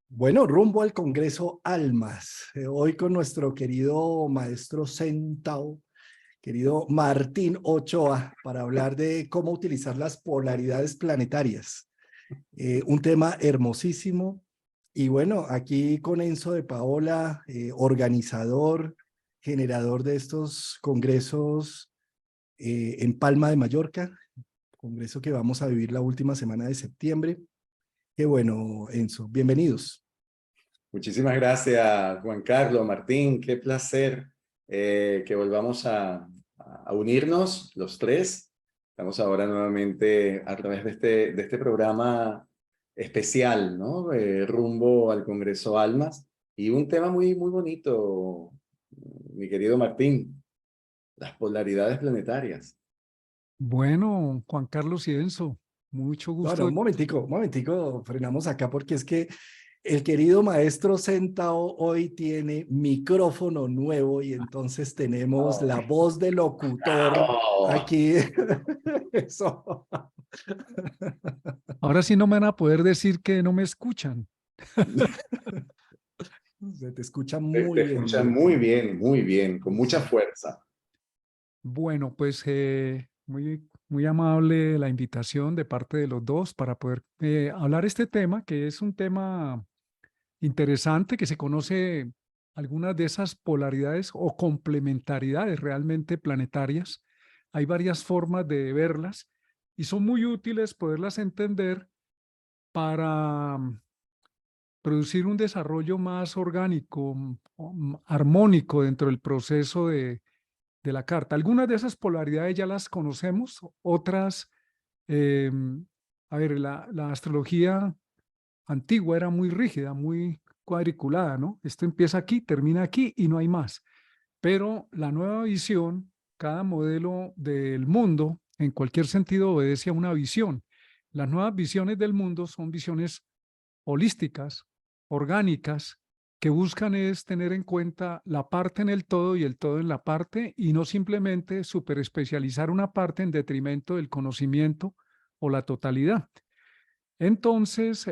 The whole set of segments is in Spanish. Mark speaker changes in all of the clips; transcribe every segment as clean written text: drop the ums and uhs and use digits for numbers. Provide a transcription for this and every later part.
Speaker 1: Bueno, rumbo al Congreso Almas. Hoy con nuestro querido maestro Sentao, querido Martín Ochoa, para hablar de cómo utilizar las polaridades planetarias. Un tema hermosísimo. Y bueno, aquí con Enzo de Paola, organizador, generador de estos congresos en Palma de Mallorca, congreso que vamos a vivir la última semana de septiembre. Qué bueno, Enzo. Bienvenidos.
Speaker 2: Muchísimas gracias, Juan Carlos, Martín. Qué placer que volvamos a unirnos los tres. Estamos ahora nuevamente a través de este programa especial, ¿no? Rumbo al Congreso Almas. Y un tema muy, muy bonito, mi querido Martín, las polaridades planetarias.
Speaker 3: Bueno, Juan Carlos y Enzo, mucho
Speaker 1: No, no,
Speaker 3: gusto.
Speaker 1: un momentico, frenamos acá porque es que el querido maestro Sentao hoy tiene micrófono nuevo y entonces tenemos
Speaker 2: Oh,
Speaker 1: la voz del locutor
Speaker 2: ¡bravo!
Speaker 1: aquí. Eso.
Speaker 3: Ahora sí no me van a poder decir que no me escuchan.
Speaker 1: Se te escucha
Speaker 2: Te
Speaker 1: muy bien,
Speaker 2: escuchan
Speaker 1: Martín.
Speaker 2: muy bien, con mucha
Speaker 1: Sí.
Speaker 2: fuerza.
Speaker 3: Bueno, pues muy amable la invitación de parte de los dos para poder hablar este tema, que es un tema interesante, que se conoce algunas de esas polaridades o complementariedades realmente planetarias. Hay varias formas de verlas y son muy útiles poderlas entender para producir un desarrollo más orgánico, armónico dentro del proceso de la carta. Algunas de esas polaridades ya las conocemos, otras, eh, a ver, la astrología antigua era muy rígida, muy cuadriculada, ¿no? Esto empieza aquí, termina aquí y no hay más. Pero la nueva visión, cada modelo del mundo, en cualquier sentido, obedece a una visión. Las nuevas visiones del mundo son visiones holísticas, orgánicas, que buscan es tener en cuenta la parte en el todo y el todo en la parte y no simplemente superespecializar una parte en detrimento del conocimiento o la totalidad. Entonces,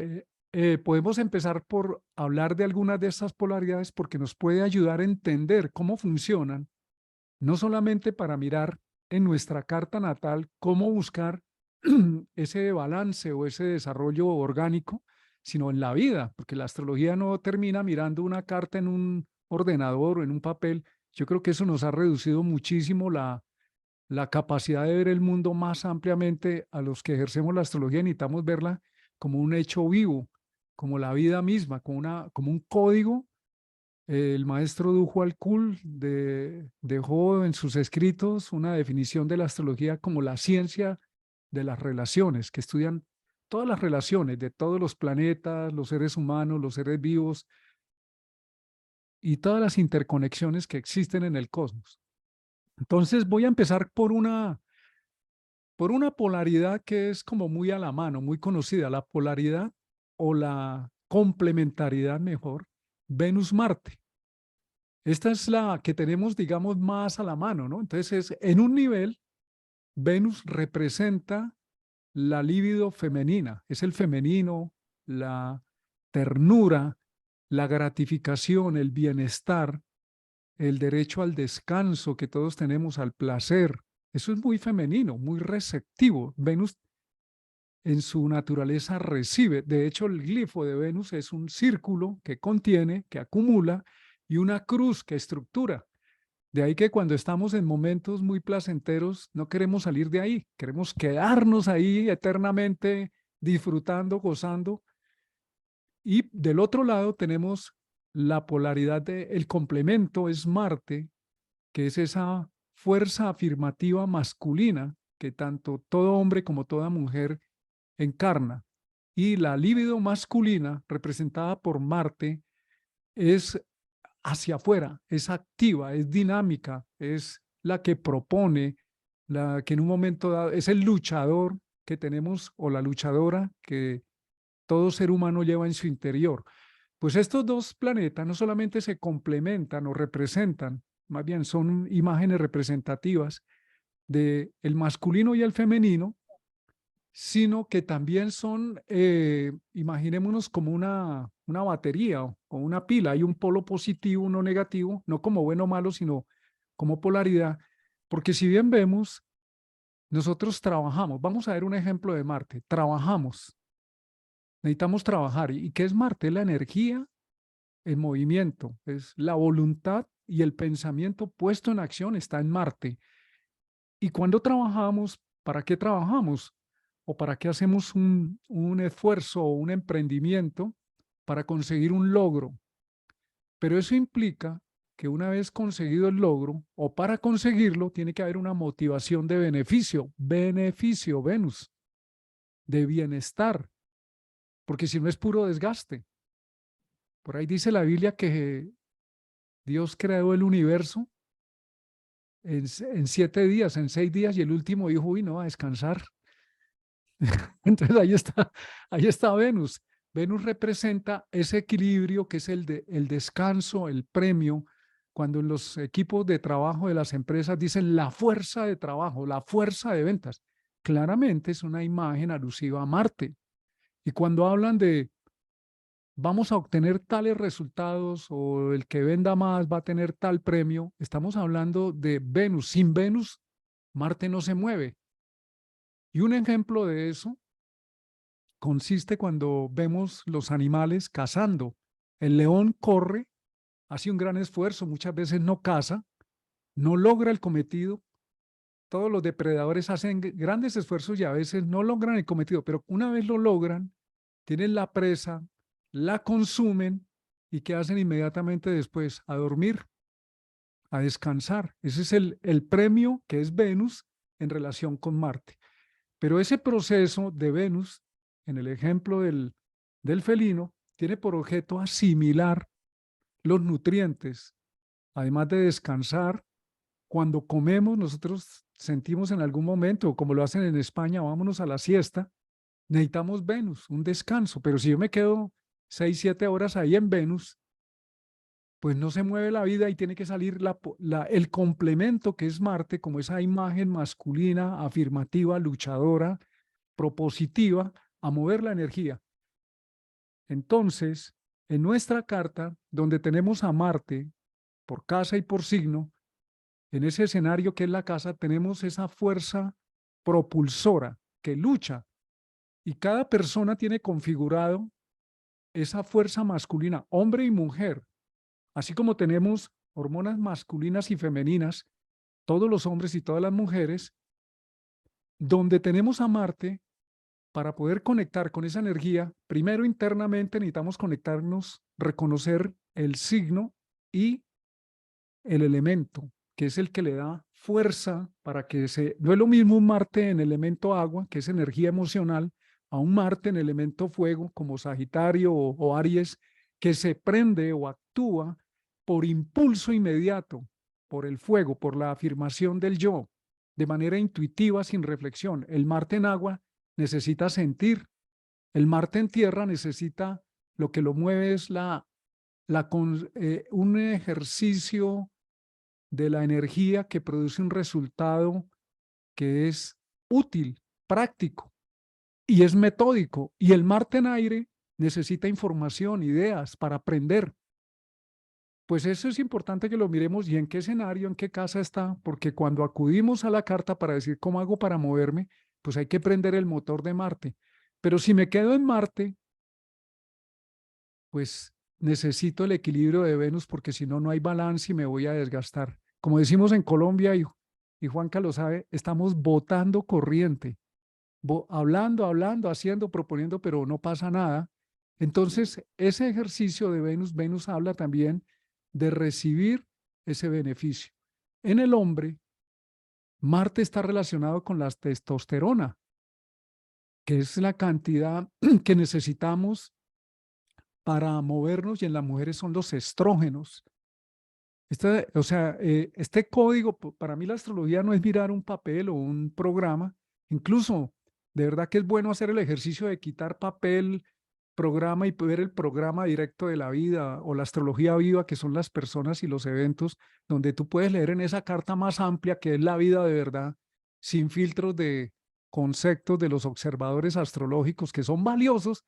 Speaker 3: podemos empezar por hablar de algunas de estas polaridades porque nos puede ayudar a entender cómo funcionan, no solamente para mirar en nuestra carta natal cómo buscar ese balance o ese desarrollo orgánico, sino en la vida, porque la astrología no termina mirando una carta en un ordenador o en un papel. Yo creo que eso nos ha reducido muchísimo la capacidad de ver el mundo más ampliamente. A los que ejercemos la astrología necesitamos verla como un hecho vivo, como la vida misma, como un código. El maestro Dujo Alcul dejó en sus escritos una definición de la astrología como la ciencia de las relaciones, que estudian todas las relaciones de todos los planetas, los seres humanos, los seres vivos y todas las interconexiones que existen en el cosmos. Entonces voy a empezar por una polaridad que es como muy a la mano, muy conocida, la polaridad o la complementariedad mejor, Venus-Marte. Esta es la que tenemos, digamos, más a la mano, ¿no? Entonces, en un nivel, Venus representa la libido femenina, es el femenino, la ternura, la gratificación, el bienestar, el derecho al descanso que todos tenemos, al placer. Eso es muy femenino, muy receptivo. Venus en su naturaleza recibe. De hecho, el glifo de Venus es un círculo que contiene, que acumula, y una cruz que estructura. De ahí que cuando estamos en momentos muy placenteros, no queremos salir de ahí, queremos quedarnos ahí eternamente disfrutando, gozando. Y del otro lado tenemos la polaridad del complemento, es Marte, que es esa fuerza afirmativa masculina que tanto todo hombre como toda mujer encarna. Y la libido masculina, representada por Marte, es hacia afuera, es activa, es dinámica, es la que propone, la que en un momento dado es el luchador que tenemos o la luchadora que todo ser humano lleva en su interior. Pues estos dos planetas no solamente se complementan o representan, más bien son imágenes representativas de el masculino y el femenino, sino que también son, imaginémonos como una batería o una pila. Hay un polo positivo, uno negativo, no como bueno o malo, sino como polaridad. Porque si bien vemos, nosotros trabajamos. Vamos a ver un ejemplo de Marte. Trabajamos. Necesitamos trabajar. ¿Y qué es Marte? Es la energía en movimiento. Es la voluntad y el pensamiento puesto en acción está en Marte. Y cuando trabajamos, ¿para qué trabajamos? ¿O para qué hacemos un esfuerzo o un emprendimiento para conseguir un logro? Pero eso implica que una vez conseguido el logro, o para conseguirlo, tiene que haber una motivación de beneficio, Venus, de bienestar, porque si no es puro desgaste. Por ahí dice la Biblia que Dios creó el universo en 7 días, en 6 días, y el último dijo, uy, no, a descansar. Entonces ahí está Venus. Venus representa ese equilibrio que es el descanso, el premio. Cuando en los equipos de trabajo de las empresas dicen la fuerza de trabajo, la fuerza de ventas, claramente es una imagen alusiva a Marte. Y cuando hablan de vamos a obtener tales resultados o el que venda más va a tener tal premio, estamos hablando de Venus. Sin Venus, Marte no se mueve. Y un ejemplo de eso consiste cuando vemos los animales cazando. El león corre, hace un gran esfuerzo, muchas veces no caza, no logra el cometido. Todos los depredadores hacen grandes esfuerzos y a veces no logran el cometido, pero una vez lo logran, tienen la presa, la consumen y ¿qué hacen inmediatamente después? A dormir, a descansar. Ese es el premio que es Venus en relación con Marte. Pero ese proceso de Venus, en el ejemplo del felino, tiene por objeto asimilar los nutrientes, además de descansar. Cuando comemos, nosotros sentimos en algún momento, como lo hacen en España, vámonos a la siesta, necesitamos Venus, un descanso. Pero si yo me quedo 6, 7 horas ahí en Venus, pues no se mueve la vida y tiene que salir el complemento que es Marte, como esa imagen masculina, afirmativa, luchadora, propositiva, a mover la energía. Entonces, en nuestra carta, donde tenemos a Marte por casa y por signo, en ese escenario que es la casa, tenemos esa fuerza propulsora que lucha y cada persona tiene configurado esa fuerza masculina, hombre y mujer, así como tenemos hormonas masculinas y femeninas, todos los hombres y todas las mujeres, donde tenemos a Marte. Para poder conectar con esa energía, primero internamente necesitamos conectarnos, reconocer el signo y el elemento, que es el que le da fuerza para que no es lo mismo un Marte en elemento agua, que es energía emocional, a un Marte en elemento fuego, como Sagitario o Aries, que se prende o actúa por impulso inmediato, por el fuego, por la afirmación del yo, de manera intuitiva, sin reflexión. El Marte en agua necesita sentir. El Marte en tierra necesita, lo que lo mueve es un ejercicio de la energía que produce un resultado que es útil, práctico y es metódico. Y el Marte en aire necesita información, ideas para aprender. Pues eso es importante que lo miremos y en qué escenario, en qué casa está, porque cuando acudimos a la carta para decir cómo hago para moverme, pues hay que prender el motor de Marte. Pero si me quedo en Marte, pues necesito el equilibrio de Venus porque si no, no hay balance y me voy a desgastar. Como decimos en Colombia, y Juanca lo sabe, estamos botando corriente, hablando, haciendo, proponiendo, pero no pasa nada. Entonces, ese ejercicio de Venus habla también de recibir ese beneficio. En el hombre, Marte está relacionado con la testosterona, que es la cantidad que necesitamos para movernos, y en las mujeres son los estrógenos. Este código, para mí la astrología no es mirar un papel o un programa, incluso de verdad que es bueno hacer el ejercicio de quitar papel, programa y ver el programa directo de la vida o la astrología viva, que son las personas y los eventos, donde tú puedes leer en esa carta más amplia que es la vida de verdad, sin filtros de conceptos de los observadores astrológicos que son valiosos,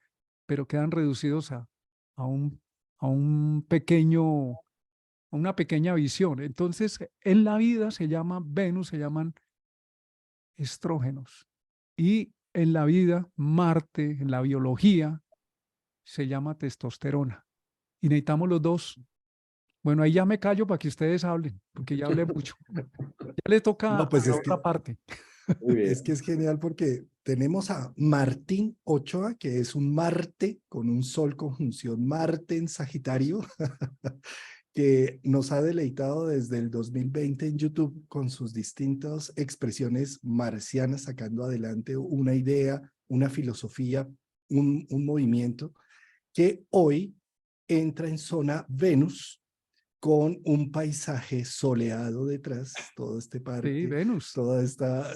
Speaker 3: pero quedan reducidos a un, a un pequeño, a una pequeña visión. Entonces, en la vida se llama Venus, se llaman estrógenos. Y en la vida, Marte, en la biología, se llama testosterona. Y necesitamos los dos. Bueno, ahí ya me callo para que ustedes hablen, porque ya hablé mucho. Ya le toca
Speaker 1: No,
Speaker 3: a
Speaker 1: pues
Speaker 3: la otra parte.
Speaker 2: Muy
Speaker 1: es
Speaker 2: bien.
Speaker 1: que es genial porque tenemos a Martín Ochoa, que es un Marte con un Sol conjunción Marte en Sagitario, que nos ha deleitado desde el 2020 en YouTube con sus distintas expresiones marcianas, sacando adelante una idea, una filosofía, un movimiento que hoy entra en zona Venus con un paisaje soleado detrás, todo este
Speaker 3: Sí,
Speaker 1: parque,
Speaker 3: Venus.
Speaker 1: toda esta,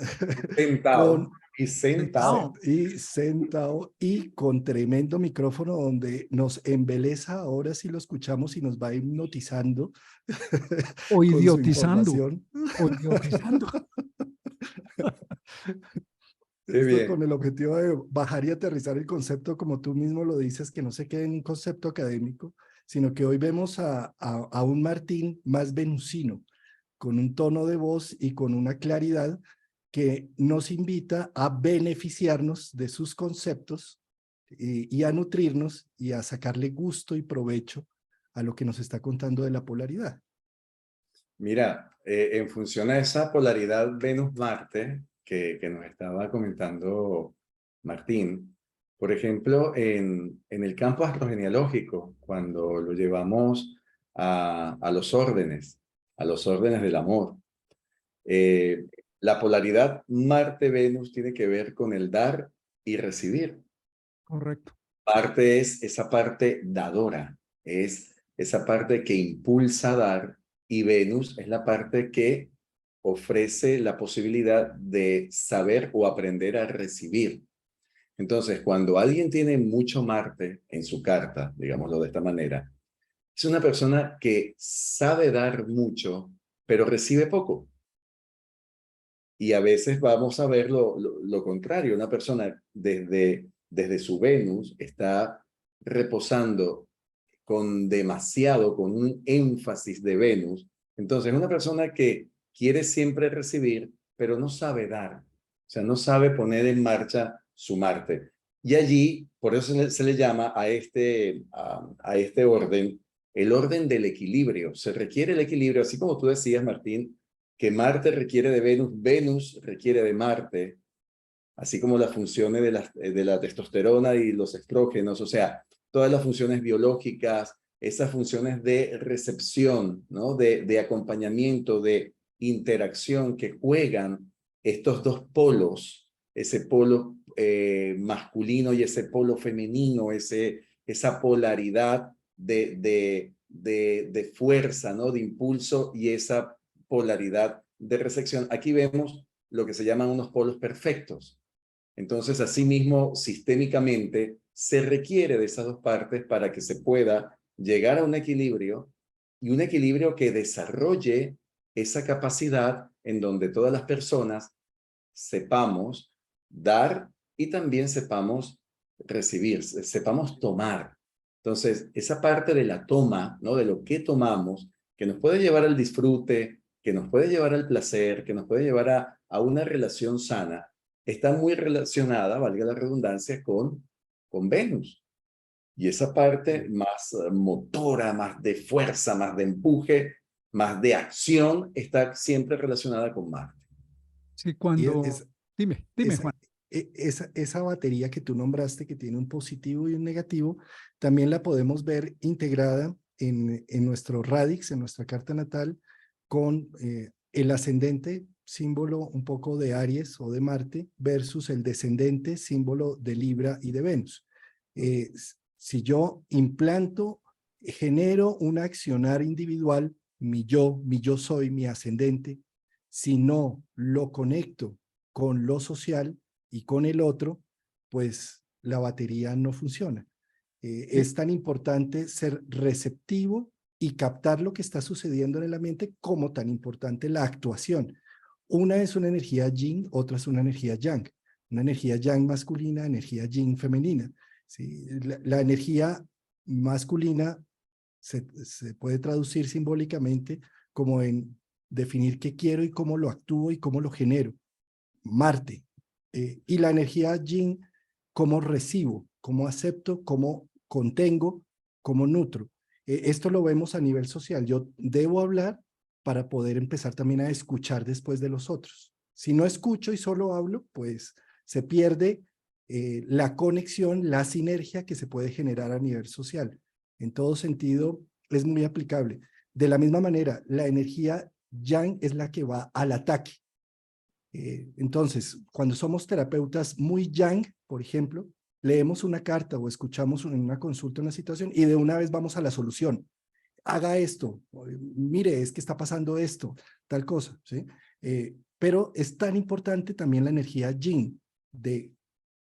Speaker 2: Sentado
Speaker 1: con
Speaker 2: y sentado.
Speaker 1: y sentado y con tremendo micrófono donde nos embeleza ahora si lo escuchamos y nos va hipnotizando
Speaker 3: O
Speaker 1: con su
Speaker 3: idiotizando.
Speaker 1: información.
Speaker 3: O idiotizando.
Speaker 2: Qué
Speaker 1: Esto con
Speaker 2: bien.
Speaker 1: el objetivo de bajar y aterrizar el concepto, como tú mismo lo dices, que no se quede en un concepto académico, sino que hoy vemos a un Martín más venusino, con un tono de voz y con una claridad que nos invita a beneficiarnos de sus conceptos y a nutrirnos y a sacarle gusto y provecho a lo que nos está contando de la polaridad.
Speaker 2: Mira, en función a esa polaridad Venus-Marte que nos estaba comentando Martín, por ejemplo, en el campo astrogenealógico, cuando lo llevamos a los órdenes del amor, eh, la polaridad Marte-Venus tiene que ver con el dar y recibir.
Speaker 3: Correcto.
Speaker 2: Marte es esa parte dadora, es esa parte que impulsa a dar, y Venus es la parte que ofrece la posibilidad de saber o aprender a recibir. Entonces, cuando alguien tiene mucho Marte en su carta, digámoslo de esta manera, es una persona que sabe dar mucho, pero recibe poco. Y a veces vamos a ver lo contrario, una persona desde su Venus está reposando con un énfasis de Venus. Entonces, una persona que quiere siempre recibir, pero no sabe dar, o sea, no sabe poner en marcha su Marte. Y allí, por eso se le llama a este orden, el orden del equilibrio. Se requiere el equilibrio, así como tú decías, Martín, que Marte requiere de Venus, Venus requiere de Marte, así como las funciones de la testosterona y los estrógenos, o sea, todas las funciones biológicas, esas funciones de recepción, ¿no? De acompañamiento, de interacción que juegan estos dos polos, ese polo masculino y ese polo femenino, esa polaridad de fuerza, ¿no? De impulso y esa polaridad de recepción. Aquí vemos lo que se llaman unos polos perfectos. Entonces, asimismo, sistémicamente, se requiere de esas dos partes para que se pueda llegar a un equilibrio, y un equilibrio que desarrolle esa capacidad en donde todas las personas sepamos dar y también sepamos recibir, sepamos tomar. Entonces, esa parte de la toma, ¿no? De lo que tomamos, que nos puede llevar al disfrute, que nos puede llevar al placer, que nos puede llevar a una relación sana, está muy relacionada, valga la redundancia, con Venus. Y esa parte más motora, más de fuerza, más de empuje, más de acción, está siempre relacionada con Marte.
Speaker 3: Sí,
Speaker 1: Y
Speaker 3: cuando... Dime,
Speaker 1: esa,
Speaker 3: Juan.
Speaker 1: esa batería que tú nombraste, que tiene un positivo y un negativo, también la podemos ver integrada en nuestro radix, en nuestra carta natal, con el ascendente, símbolo un poco de Aries o de Marte, versus el descendente, símbolo de Libra y de Venus. Si yo implanto, genero un accionar individual, mi yo soy, mi ascendente, si no lo conecto con lo social y con el otro, pues la batería no funciona.
Speaker 3: Sí,
Speaker 1: Es tan importante ser receptivo y captar lo que está sucediendo en el ambiente como tan importante la actuación. Una es una energía yin, otra es una energía yang. una energía yang masculina, energía yin femenina. ¿Sí? La energía masculina se puede traducir simbólicamente como en definir qué quiero y cómo lo actúo y cómo lo genero. Marte. Y la energía yin, cómo recibo, cómo acepto, cómo contengo, cómo nutro. Esto lo vemos a nivel social. Yo debo hablar para poder empezar también a escuchar después de los otros. Si no escucho y solo hablo, pues se pierde la conexión, la sinergia que se puede generar a nivel social. En todo sentido, es muy aplicable. De la misma manera, la energía yang es la que va al ataque. Entonces, cuando somos terapeutas muy yang, por ejemplo, leemos una carta o escuchamos en una consulta una situación y de una vez vamos a la solución. Haga esto, mire, es que está pasando esto, tal cosa, ¿sí? Pero es tan importante también la energía yin, de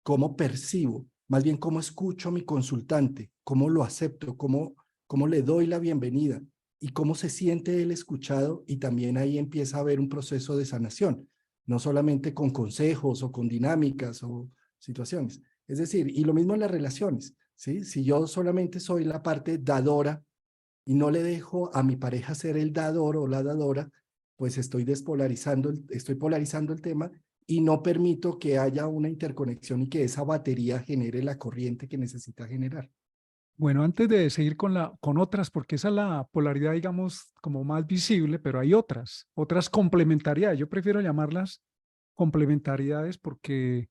Speaker 1: cómo percibo, más bien cómo escucho a mi consultante, cómo lo acepto, cómo le doy la bienvenida y cómo se siente él escuchado, y también ahí empieza a haber un proceso de sanación, no solamente con consejos o con dinámicas o situaciones. Es decir, y lo mismo en las relaciones, ¿sí? Si yo solamente soy la parte dadora y no le dejo a mi pareja ser el dador o la dadora, pues estoy polarizando el tema y no permito que haya una interconexión y que esa batería genere la corriente que necesita generar.
Speaker 3: Bueno, antes de seguir con otras, porque esa es la polaridad, digamos, como más visible, pero hay otras complementariedades. Yo prefiero llamarlas complementariedades porque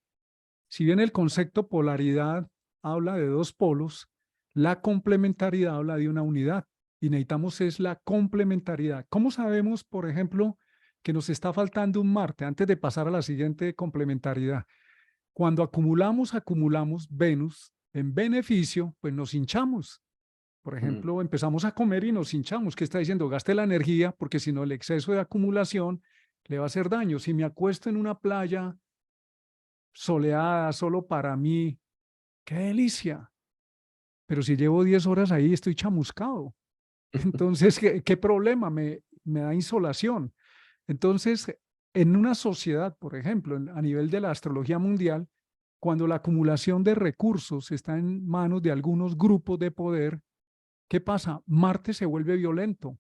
Speaker 3: si bien el concepto polaridad habla de dos polos, la complementariedad habla de una unidad y necesitamos es la complementariedad. ¿Cómo sabemos, por ejemplo, que nos está faltando un Marte? Antes de pasar a la siguiente complementariedad. Cuando acumulamos Venus en beneficio, pues nos hinchamos. Por ejemplo, empezamos a comer y nos hinchamos. ¿Qué está diciendo? Gaste la energía, porque si no el exceso de acumulación le va a hacer daño. Si me acuesto en una playa soleada solo para mí, qué delicia. Pero si llevo 10 horas ahí, estoy chamuscado. Entonces, ¿qué problema? Me da insolación. Entonces, en una sociedad, por ejemplo, a nivel de la astrología mundial, cuando la acumulación de recursos está en manos de algunos grupos de poder, ¿qué pasa? Marte se vuelve violento.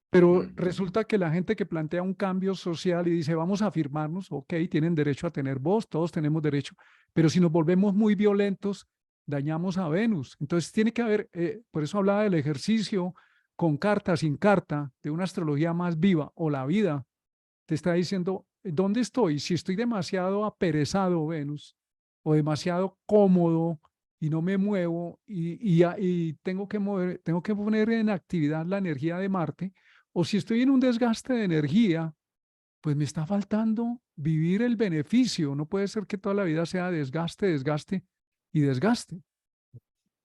Speaker 3: Pero resulta que la gente que plantea un cambio social y dice, vamos a afirmarnos, ok, tienen derecho a tener voz, todos tenemos derecho, pero si nos volvemos muy violentos, dañamos a Venus. Entonces tiene que haber, por eso hablaba del ejercicio con carta, sin carta, de una astrología más viva, o la vida te está diciendo, ¿dónde estoy? Si estoy demasiado aperezado, Venus, o demasiado cómodo y no me muevo y tengo que poner en actividad la energía de Marte, o si estoy en un desgaste de energía, pues me está faltando vivir el beneficio. No puede ser que toda la vida sea desgaste, desgaste y desgaste.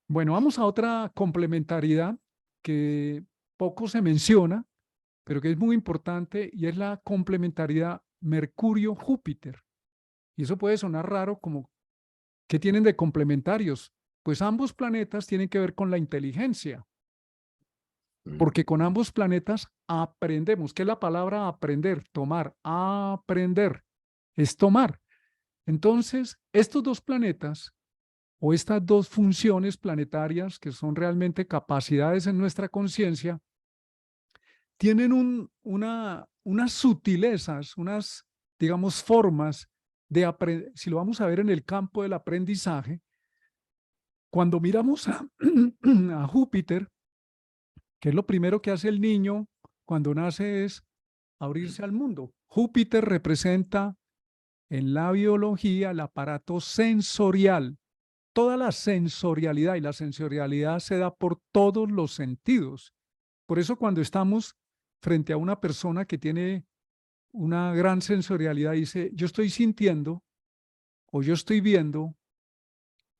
Speaker 3: Bueno, vamos a otra complementariedad que poco se menciona, pero que es muy importante, y es la complementariedad Mercurio-Júpiter. Y eso puede sonar raro, como, ¿qué tienen de complementarios? Pues ambos planetas tienen que ver con la inteligencia, porque con ambos planetas aprendemos. ¿Qué es la palabra aprender? Tomar. Aprender es tomar. Entonces, estos dos planetas o estas dos funciones planetarias, que son realmente capacidades en nuestra conciencia, tienen unas sutilezas, unas, digamos, formas de aprender. Si lo vamos a ver en el campo del aprendizaje, cuando miramos a Júpiter, que es lo primero que hace el niño cuando nace, es abrirse al mundo. Júpiter representa en la biología el aparato sensorial, toda la sensorialidad, y la sensorialidad se da por todos los sentidos. Por eso cuando estamos frente a una persona que tiene una gran sensorialidad, dice, yo estoy sintiendo, o yo estoy viendo,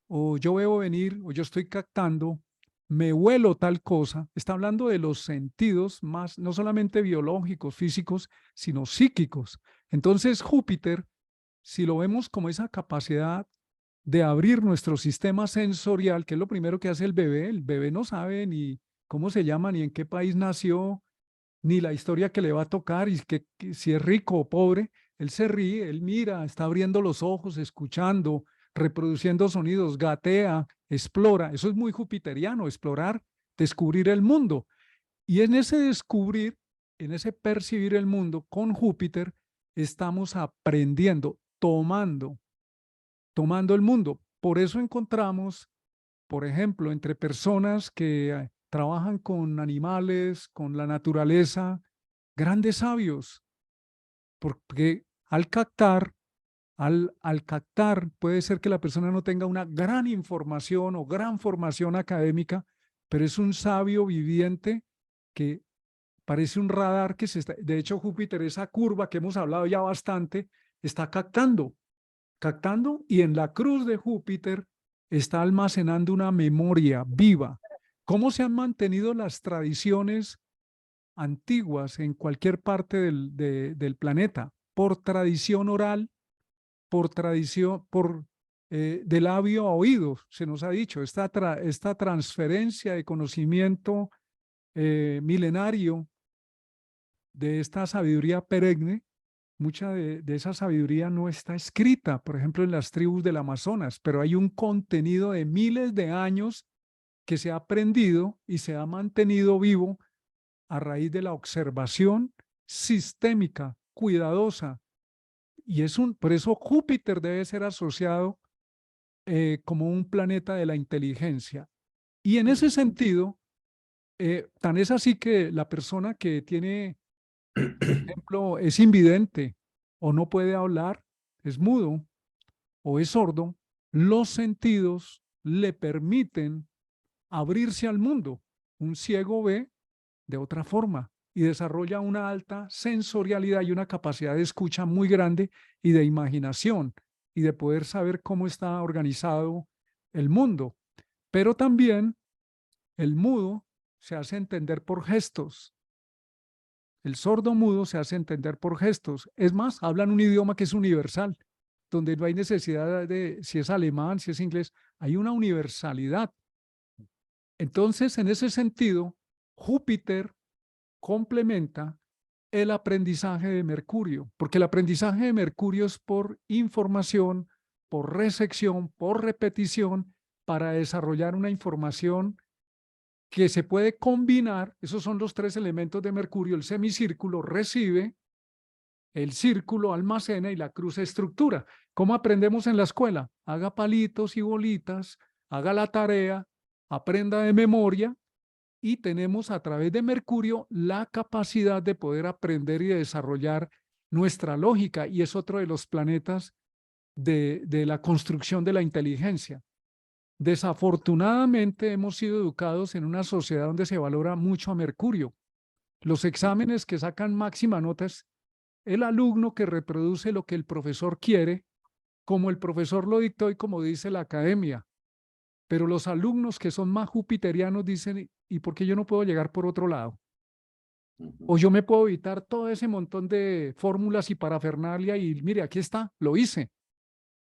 Speaker 3: o yo veo venir, o yo estoy captando, me huelo tal cosa. Está hablando de los sentidos más, no solamente biológicos, físicos, sino psíquicos. Entonces Júpiter, si lo vemos como esa capacidad de abrir nuestro sistema sensorial, que es lo primero que hace el bebé no sabe ni cómo se llama, ni en qué país nació, ni la historia que le va a tocar, y que si es rico o pobre, él se ríe, él mira, está abriendo los ojos, escuchando, reproduciendo sonidos, gatea, explora. Eso es muy jupiteriano, explorar, descubrir el mundo. Y en ese descubrir, en ese percibir el mundo con Júpiter, estamos aprendiendo, tomando el mundo. Por eso encontramos, por ejemplo, entre personas que trabajan con animales, con la naturaleza, grandes sabios, porque al captar puede ser que la persona no tenga una gran información o gran formación académica, pero es un sabio viviente que parece un radar que se está, de hecho Júpiter, esa curva que hemos hablado ya bastante, está captando, y en la cruz de Júpiter está almacenando una memoria viva. ¿Cómo se han mantenido las tradiciones antiguas en cualquier parte del planeta? Por tradición oral, por tradición, de labio a oído, se nos ha dicho, esta transferencia de conocimiento milenario de esta sabiduría perenne. Mucha de esa sabiduría no está escrita, por ejemplo, en las tribus del Amazonas, pero hay un contenido de miles de años que se ha aprendido y se ha mantenido vivo a raíz de la observación sistémica, cuidadosa. Y por eso Júpiter debe ser asociado como un planeta de la inteligencia. Y en ese sentido, tan es así que la persona que tiene, por ejemplo, es invidente o no puede hablar, es mudo o es sordo, los sentidos le permiten abrirse al mundo. Un ciego ve de otra forma y desarrolla una alta sensorialidad y una capacidad de escucha muy grande y de imaginación y de poder saber cómo está organizado el mundo. Pero también el mudo se hace entender por gestos. El sordo mudo se hace entender por gestos. Es más, hablan un idioma que es universal, donde no hay necesidad de si es alemán, si es inglés, hay una universalidad. Entonces, en ese sentido, Júpiter complementa el aprendizaje de Mercurio, porque el aprendizaje de Mercurio es por información, por recepción, por repetición, para desarrollar una información que se puede combinar. Esos son los tres elementos de Mercurio. El semicírculo recibe, el círculo almacena y la cruz estructura. ¿Cómo aprendemos en la escuela? Haga palitos y bolitas, haga la tarea, aprenda de memoria, y tenemos a través de Mercurio la capacidad de poder aprender y de desarrollar nuestra lógica, y es otro de los planetas de la construcción de la inteligencia. Desafortunadamente hemos sido educados en una sociedad donde se valora mucho a Mercurio. Los exámenes que sacan máxima nota es el alumno que reproduce lo que el profesor quiere, como el profesor lo dictó y como dice la academia. Pero los alumnos que son más jupiterianos dicen, ¿y por qué yo no puedo llegar por otro lado? O yo me puedo evitar todo ese montón de fórmulas y parafernalia y mire, aquí está, lo hice,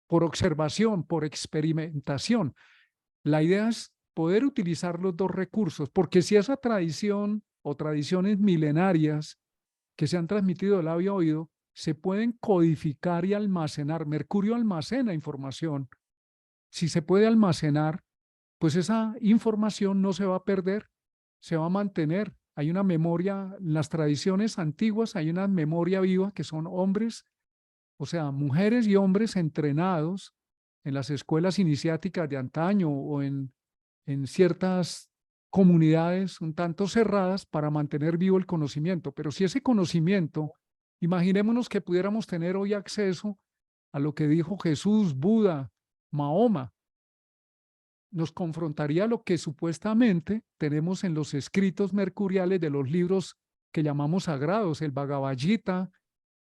Speaker 3: por observación, por experimentación. La idea es poder utilizar los dos recursos, porque si esa tradición o tradiciones milenarias que se han transmitido de labio a oído se pueden codificar y almacenar. Mercurio almacena información. Si se puede almacenar, pues esa información no se va a perder, se va a mantener. Hay una memoria, en las tradiciones antiguas hay una memoria viva que son hombres, o sea, mujeres y hombres entrenados en las escuelas iniciáticas de antaño o en ciertas comunidades un tanto cerradas para mantener vivo el conocimiento. Pero si ese conocimiento, imaginémonos que pudiéramos tener hoy acceso a lo que dijo Jesús, Buda, Mahoma, nos confrontaría a lo que supuestamente tenemos en los escritos mercuriales de los libros que llamamos sagrados, el Bhagavad Gita,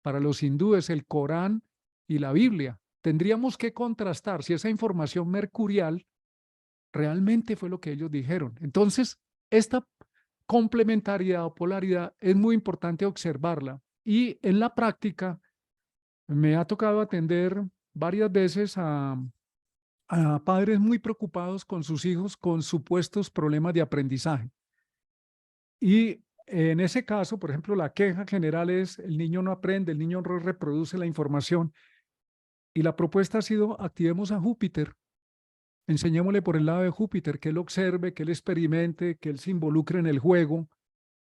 Speaker 3: para los hindúes, el Corán y la Biblia. Tendríamos que contrastar si esa información mercurial realmente fue lo que ellos dijeron. Entonces, esta complementariedad o polaridad es muy importante observarla. Y en la práctica, me ha tocado atender varias veces a padres muy preocupados con sus hijos con supuestos problemas de aprendizaje. Y en ese caso, por ejemplo, la queja general es el niño no aprende, el niño no reproduce la información. Y la propuesta ha sido activemos a Júpiter, enseñémosle por el lado de Júpiter, que él observe, que él experimente, que él se involucre en el juego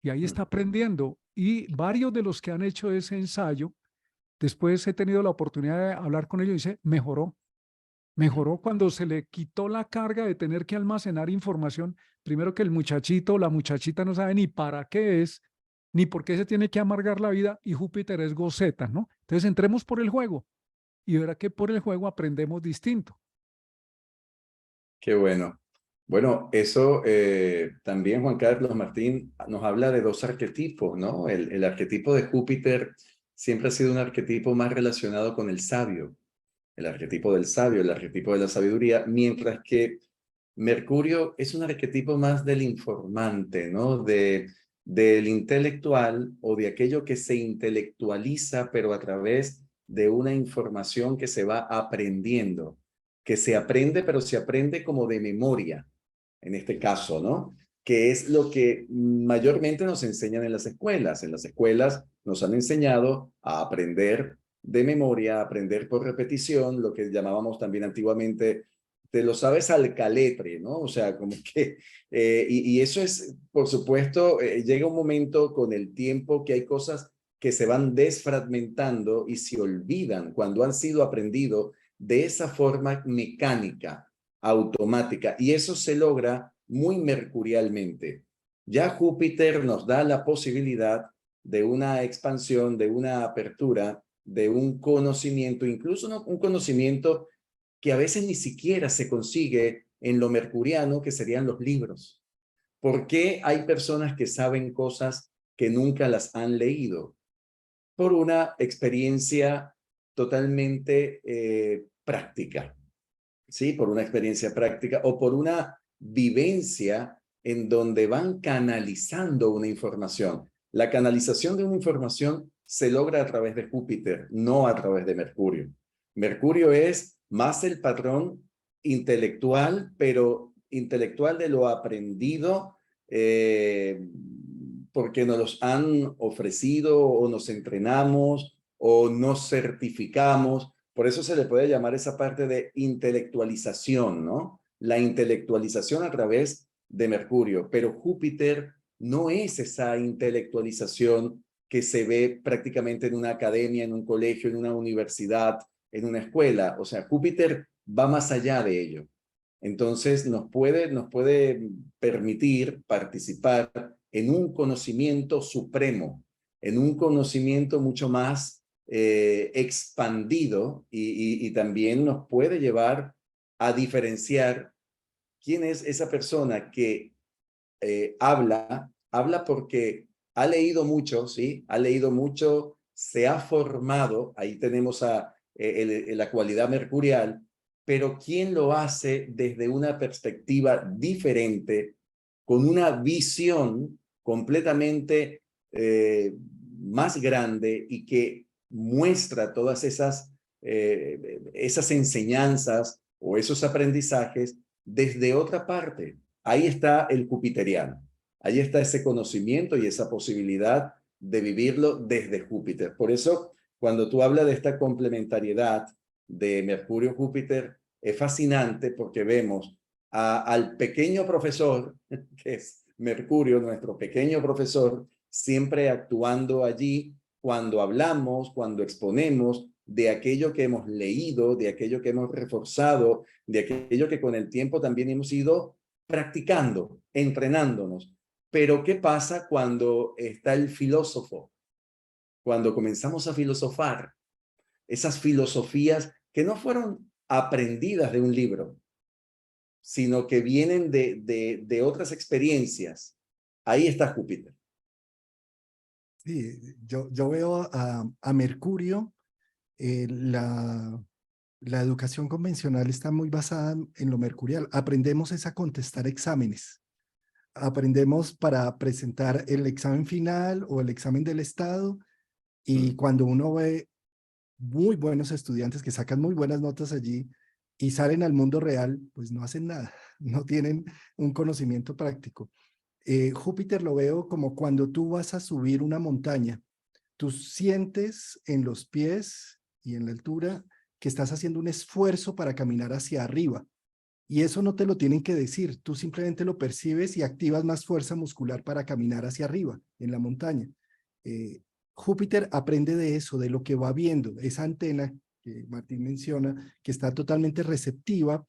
Speaker 3: y ahí está aprendiendo. Y varios de los que han hecho ese ensayo, después he tenido la oportunidad de hablar con ellos y dice, mejoró. Mejoró cuando se le quitó la carga de tener que almacenar información. Primero que el muchachito o la muchachita no sabe ni para qué es, ni por qué se tiene que amargar la vida y Júpiter es goceta, ¿no? Entonces entremos por el juego y verá que por el juego aprendemos distinto.
Speaker 2: Qué bueno. Bueno, eso también, Juan Carlos Martín, nos habla de dos arquetipos, ¿no? El arquetipo de Júpiter siempre ha sido un arquetipo más relacionado con el sabio, el arquetipo del sabio, el arquetipo de la sabiduría, mientras que Mercurio es un arquetipo más del informante, ¿no? Del intelectual o de aquello que se intelectualiza, pero a través de una información que se va aprendiendo, que se aprende, pero se aprende como de memoria, en este caso, ¿no? Que es lo que mayormente nos enseñan en las escuelas. En las escuelas nos han enseñado a aprender de memoria, a aprender por repetición, lo que llamábamos también antiguamente te lo sabes al caletre, ¿no? O sea, como que, y eso es, por supuesto, llega un momento con el tiempo que hay cosas que se van desfragmentando y se olvidan cuando han sido aprendido de esa forma mecánica, automática, y eso se logra muy mercurialmente. Ya Júpiter nos da la posibilidad de una expansión, de una apertura, de un conocimiento, incluso un conocimiento que a veces ni siquiera se consigue en lo mercuriano, que serían los libros. ¿Por qué hay personas que saben cosas que nunca las han leído? Por una experiencia totalmente práctica, ¿sí? Por una experiencia práctica o por una vivencia en donde van canalizando una información. La canalización de una información se logra a través de Júpiter, no a través de Mercurio. Mercurio es más el patrón intelectual, pero intelectual de lo aprendido, porque nos los han ofrecido o nos entrenamos o nos certificamos. Por eso se le puede llamar esa parte de intelectualización, ¿no? La intelectualización a través de Mercurio, pero Júpiter no es esa intelectualización que se ve prácticamente en una academia, en un colegio, en una universidad, en una escuela. O sea, Júpiter va más allá de ello. Entonces nos puede permitir participar en un conocimiento supremo, en un conocimiento mucho más expandido y también nos puede llevar a diferenciar quién es esa persona que habla porque ha leído mucho, ¿sí? Ha leído mucho, se ha formado, ahí tenemos la cualidad mercurial, pero ¿quién lo hace desde una perspectiva diferente, con una visión completamente más grande y que muestra todas esas enseñanzas o esos aprendizajes desde otra parte? Ahí está el jupiteriano. Ahí está ese conocimiento y esa posibilidad de vivirlo desde Júpiter. Por eso, cuando tú hablas de esta complementariedad de Mercurio-Júpiter, es fascinante porque vemos al pequeño profesor, que es Mercurio, nuestro pequeño profesor, siempre actuando allí cuando hablamos, cuando exponemos de aquello que hemos leído, de aquello que hemos reforzado, de aquello que con el tiempo también hemos ido practicando, entrenándonos. Pero ¿qué pasa cuando está el filósofo? Cuando comenzamos a filosofar, esas filosofías que no fueron aprendidas de un libro, sino que vienen de otras experiencias. Ahí está Júpiter.
Speaker 1: Sí, yo veo a Mercurio, la educación convencional está muy basada en lo mercurial. Aprendemos es a contestar exámenes. Aprendemos para presentar el examen final o el examen del estado, y cuando uno ve muy buenos estudiantes que sacan muy buenas notas allí y salen al mundo real, pues no hacen nada, no tienen un conocimiento práctico. Júpiter lo veo como cuando tú vas a subir una montaña. Tú sientes en los pies y en la altura que estás haciendo un esfuerzo para caminar hacia arriba. Y eso no te lo tienen que decir, tú simplemente lo percibes y activas más fuerza muscular para caminar hacia arriba en la montaña. Júpiter aprende de eso, de lo que va viendo, esa antena que Martín menciona, que está totalmente receptiva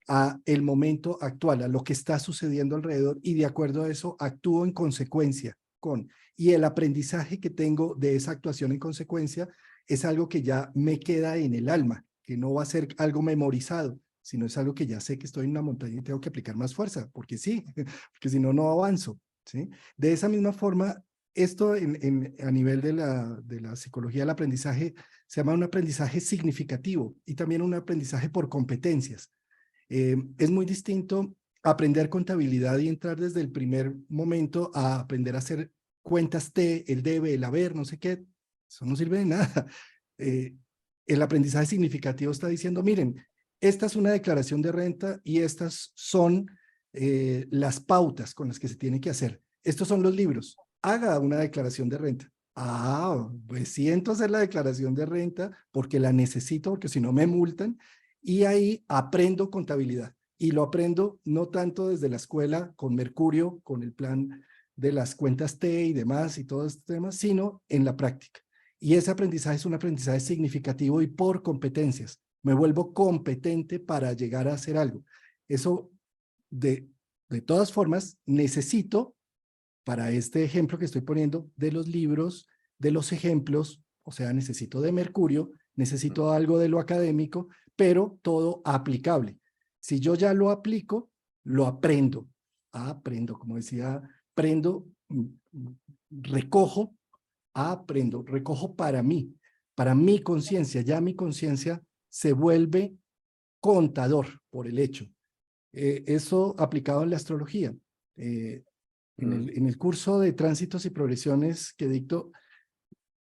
Speaker 1: a el momento actual, a lo que está sucediendo alrededor, y de acuerdo a eso actúo en consecuencia con. Y el aprendizaje que tengo de esa actuación en consecuencia es algo que ya me queda en el alma, que no va a ser algo memorizado, sino es algo que ya sé que estoy en una montaña y tengo que aplicar más fuerza, porque sí, porque si no, no avanzo, ¿sí? De esa misma forma, esto a nivel de la psicología del aprendizaje se llama un aprendizaje significativo y también un aprendizaje por competencias. Es muy distinto aprender contabilidad y entrar desde el primer momento a aprender a hacer cuentas T, el debe, el haber, no sé qué. Eso no sirve de nada. El aprendizaje significativo está diciendo, miren, esta es una declaración de renta y estas son las pautas con las que se tiene que hacer. Estos son los libros. Haga una declaración de renta. Ah, pues siento hacer la declaración de renta porque la necesito, porque si no me multan. Y ahí aprendo contabilidad. Y lo aprendo no tanto desde la escuela con Mercurio, con el plan de las cuentas T y demás y todos estos temas, sino en la práctica. Y ese aprendizaje es un aprendizaje significativo y por competencias. Me vuelvo competente para llegar a hacer algo. Eso, de todas formas, necesito, para este ejemplo que estoy poniendo, de los libros, de los ejemplos, o sea, necesito de Mercurio, necesito algo de lo académico, pero todo aplicable. Si yo ya lo aplico, lo aprendo. Aprendo, como decía, aprendo, recojo, aprendo, recojo para mi conciencia. Ya mi conciencia se vuelve contador por el hecho. Eso aplicado en la astrología. En el curso de tránsitos y progresiones que dicto,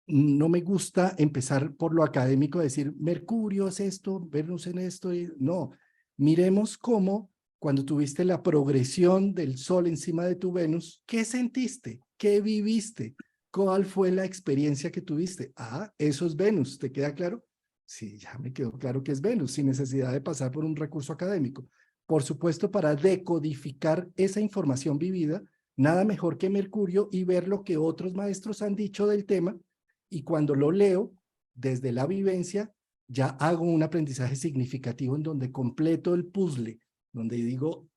Speaker 1: no me gusta empezar por lo académico, decir Mercurio es esto, Venus en esto. No, miremos cómo cuando tuviste la progresión del Sol encima de tu Venus, ¿qué sentiste? ¿Qué viviste? ¿Cuál fue la experiencia que tuviste? Eso es Venus, ¿te queda claro? Sí, ya me quedó claro que es Venus, sin necesidad de pasar por un recurso académico. Por supuesto, para decodificar esa información vivida, nada mejor que Mercurio y ver lo que otros maestros han dicho del tema, y cuando lo leo desde la vivencia, ya hago un aprendizaje significativo en donde completo el puzzle, donde digo,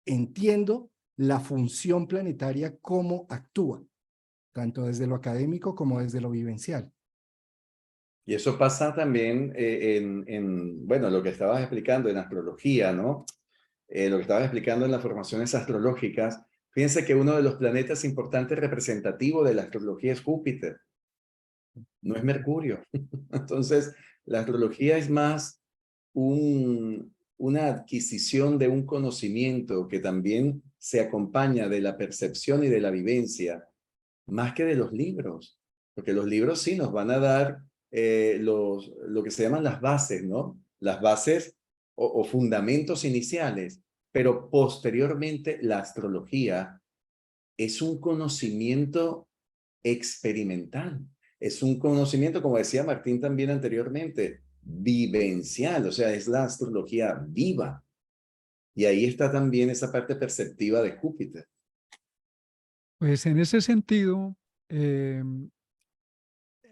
Speaker 1: entiendo la función planetaria, cómo actúa, tanto desde lo académico como desde lo vivencial.
Speaker 2: Y eso pasa también bueno, lo que estabas explicando en astrología, ¿no? Lo que estabas explicando en las formaciones astrológicas. Fíjense que uno de los planetas importantes representativos de la astrología es Júpiter, no es Mercurio. Entonces, la astrología es más una adquisición de un conocimiento que también se acompaña de la percepción y de la vivencia, más que de los libros, porque los libros sí nos van a dar lo que se llaman las bases, ¿no? Las bases o fundamentos iniciales, pero posteriormente la astrología es un conocimiento experimental, es un conocimiento, como decía Martín también anteriormente, vivencial, o sea, es la astrología viva. Y ahí está también esa parte perceptiva de Júpiter.
Speaker 3: Pues en ese sentido,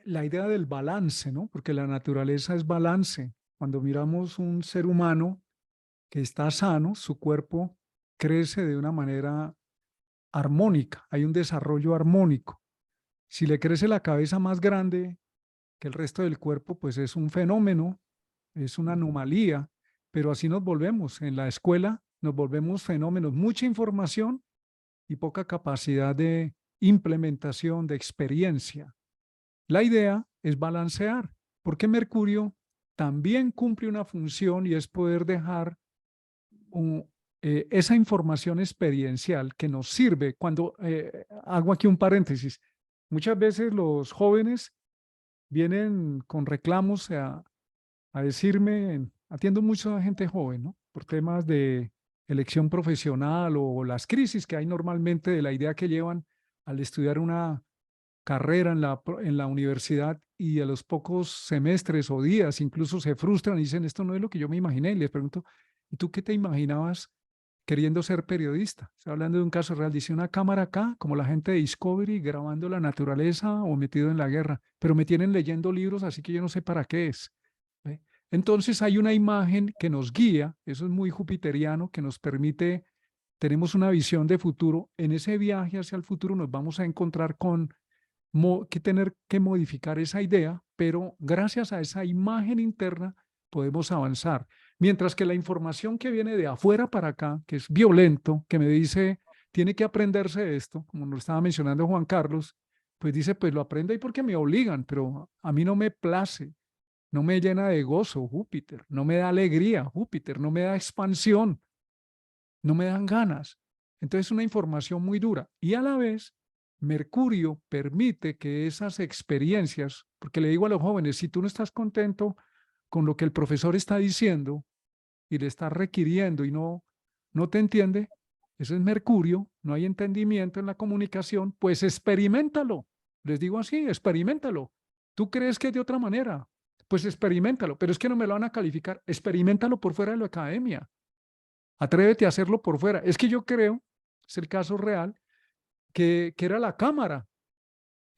Speaker 3: la idea del balance, ¿no? Porque la naturaleza es balance. Cuando miramos un ser humano que está sano, su cuerpo crece de una manera armónica, hay un desarrollo armónico. Si le crece la cabeza más grande que el resto del cuerpo, pues es un fenómeno, es una anomalía, pero así nos volvemos. En la escuela nos volvemos fenómenos, mucha información y poca capacidad de implementación, de experiencia. La idea es balancear, porque Mercurio también cumple una función y es poder dejar esa información experiencial que nos sirve. Cuando hago aquí un paréntesis, muchas veces los jóvenes vienen con reclamos a decirme, atiendo mucho a gente joven, ¿no? Por temas de elección profesional o las crisis que hay normalmente de la idea que llevan al estudiar una carrera en la universidad y a los pocos semestres o días incluso se frustran y dicen, esto no es lo que yo me imaginé. Y les pregunto, ¿y tú qué te imaginabas queriendo ser periodista? Estoy hablando de un caso real. Dice, una cámara acá, como la gente de Discovery, grabando la naturaleza o metido en la guerra, pero me tienen leyendo libros, así que yo no sé para qué es. ¿Ve? Entonces hay una imagen que nos guía, eso es muy jupiteriano, que nos permite, tenemos una visión de futuro. En ese viaje hacia el futuro nos vamos a encontrar con que tener que modificar esa idea, pero gracias a esa imagen interna podemos avanzar. Mientras que la información que viene de afuera para acá, que es violento, que me dice, tiene que aprenderse esto, como lo estaba mencionando Juan Carlos, pues dice, pues lo aprendo ahí porque me obligan, pero a mí no me place, no me llena de gozo Júpiter, no me da alegría Júpiter, no me da expansión, no me dan ganas. Entonces es una información muy dura y a la vez Mercurio permite que esas experiencias, porque le digo a los jóvenes, si tú no estás contento con lo que el profesor está diciendo y le está requiriendo y no te entiende, eso es Mercurio, no hay entendimiento en la comunicación, pues experiméntalo. Les digo así, experiméntalo. ¿Tú crees que es de otra manera? Pues experiméntalo, pero es que no me lo van a calificar. Experiméntalo por fuera de la academia. Atrévete a hacerlo por fuera. Es que yo creo, es el caso real, que era la cámara.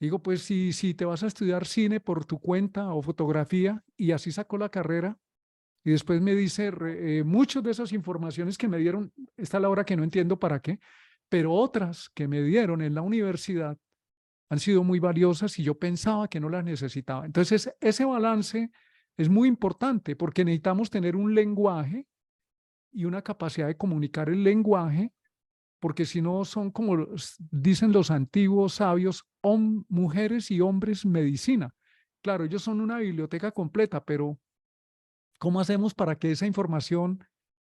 Speaker 3: Digo, pues si te vas a estudiar cine por tu cuenta o fotografía, y así sacó la carrera, y después me dice, muchas de esas informaciones que me dieron, esta es la hora que no entiendo para qué, pero otras que me dieron en la universidad han sido muy valiosas y yo pensaba que no las necesitaba. Entonces, ese balance es muy importante porque necesitamos tener un lenguaje y una capacidad de comunicar el lenguaje, porque si no son como dicen los antiguos sabios, mujeres y hombres medicina. Claro, ellos son una biblioteca completa, pero ¿cómo hacemos para que esa información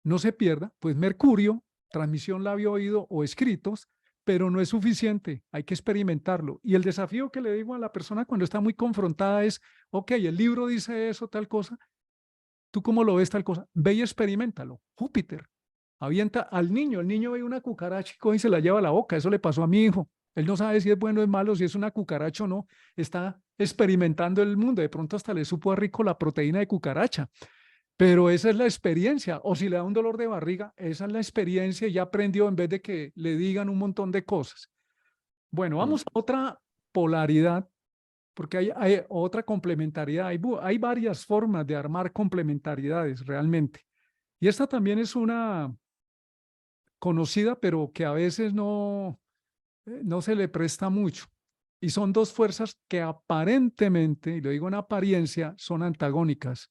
Speaker 3: no se pierda? Pues Mercurio, transmisión labio-oído o escritos, pero no es suficiente, hay que experimentarlo. Y el desafío que le digo a la persona cuando está muy confrontada es, ok, el libro dice eso, tal cosa, ¿tú cómo lo ves tal cosa? Ve y experiméntalo. Júpiter, avienta al niño, el niño ve una cucaracha y coge y se la lleva a la boca, eso le pasó a mi hijo. Él no sabe si es bueno o es malo, si es una cucaracha o no, está experimentando el mundo, de pronto hasta le supo a rico la proteína de cucaracha. Pero esa es la experiencia, o si le da un dolor de barriga, esa es la experiencia y ya aprendió en vez de que le digan un montón de cosas. Bueno, vamos a otra polaridad, porque hay otra complementariedad, hay varias formas de armar complementariedades realmente. Y esta también es una conocida, pero que a veces no se le presta mucho. Y son dos fuerzas que aparentemente, y lo digo en apariencia, son antagónicas.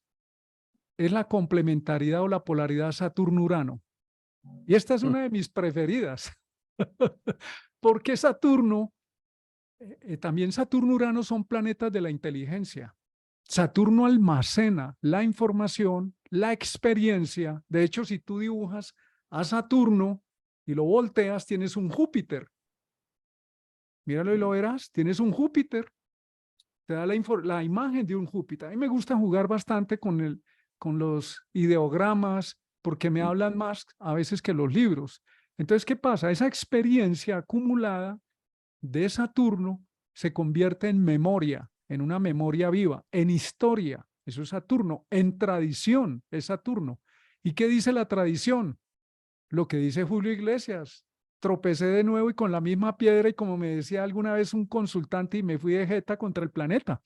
Speaker 3: Es la complementariedad o la polaridad Saturno-Urano. Y esta es una de mis preferidas, porque Saturno, también Saturno-Urano son planetas de la inteligencia. Saturno almacena la información, la experiencia. De hecho, si tú dibujas a Saturno y lo volteas, tienes un Júpiter. Míralo y lo verás, tienes un Júpiter. Te da la imagen de un Júpiter. A mí me gusta jugar bastante con los ideogramas porque me hablan más a veces que los libros. Entonces, ¿qué pasa? Esa experiencia acumulada de Saturno se convierte en memoria, en una memoria viva, en historia. Eso es Saturno. En tradición es Saturno. ¿Y qué dice la tradición? Lo que dice Julio Iglesias. Tropecé de nuevo y con la misma piedra y como me decía alguna vez un consultante y me fui de jeta contra el planeta.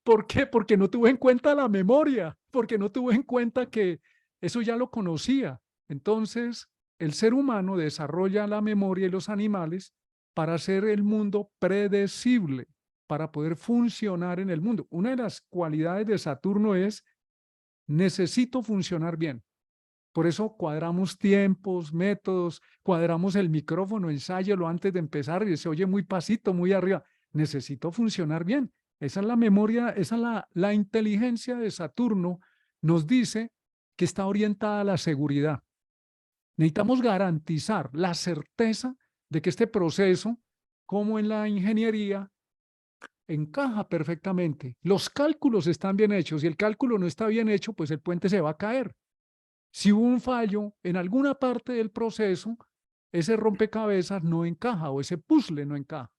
Speaker 3: ¿Por qué? Porque no tuve en cuenta la memoria, porque no tuve en cuenta que eso ya lo conocía. Entonces, el ser humano desarrolla la memoria y los animales para hacer el mundo predecible, para poder funcionar en el mundo. Una de las cualidades de Saturno es, necesito funcionar bien. Por eso cuadramos tiempos, métodos, cuadramos el micrófono, ensáyalo antes de empezar y se oye muy pasito, muy arriba. Necesito funcionar bien. Esa es la memoria, esa es la inteligencia de Saturno, nos dice que está orientada a la seguridad. Necesitamos garantizar la certeza de que este proceso, como en la ingeniería, encaja perfectamente. Los cálculos están bien hechos. Si el cálculo no está bien hecho, pues el puente se va a caer. Si hubo un fallo en alguna parte del proceso, ese rompecabezas no encaja o ese puzzle no encaja.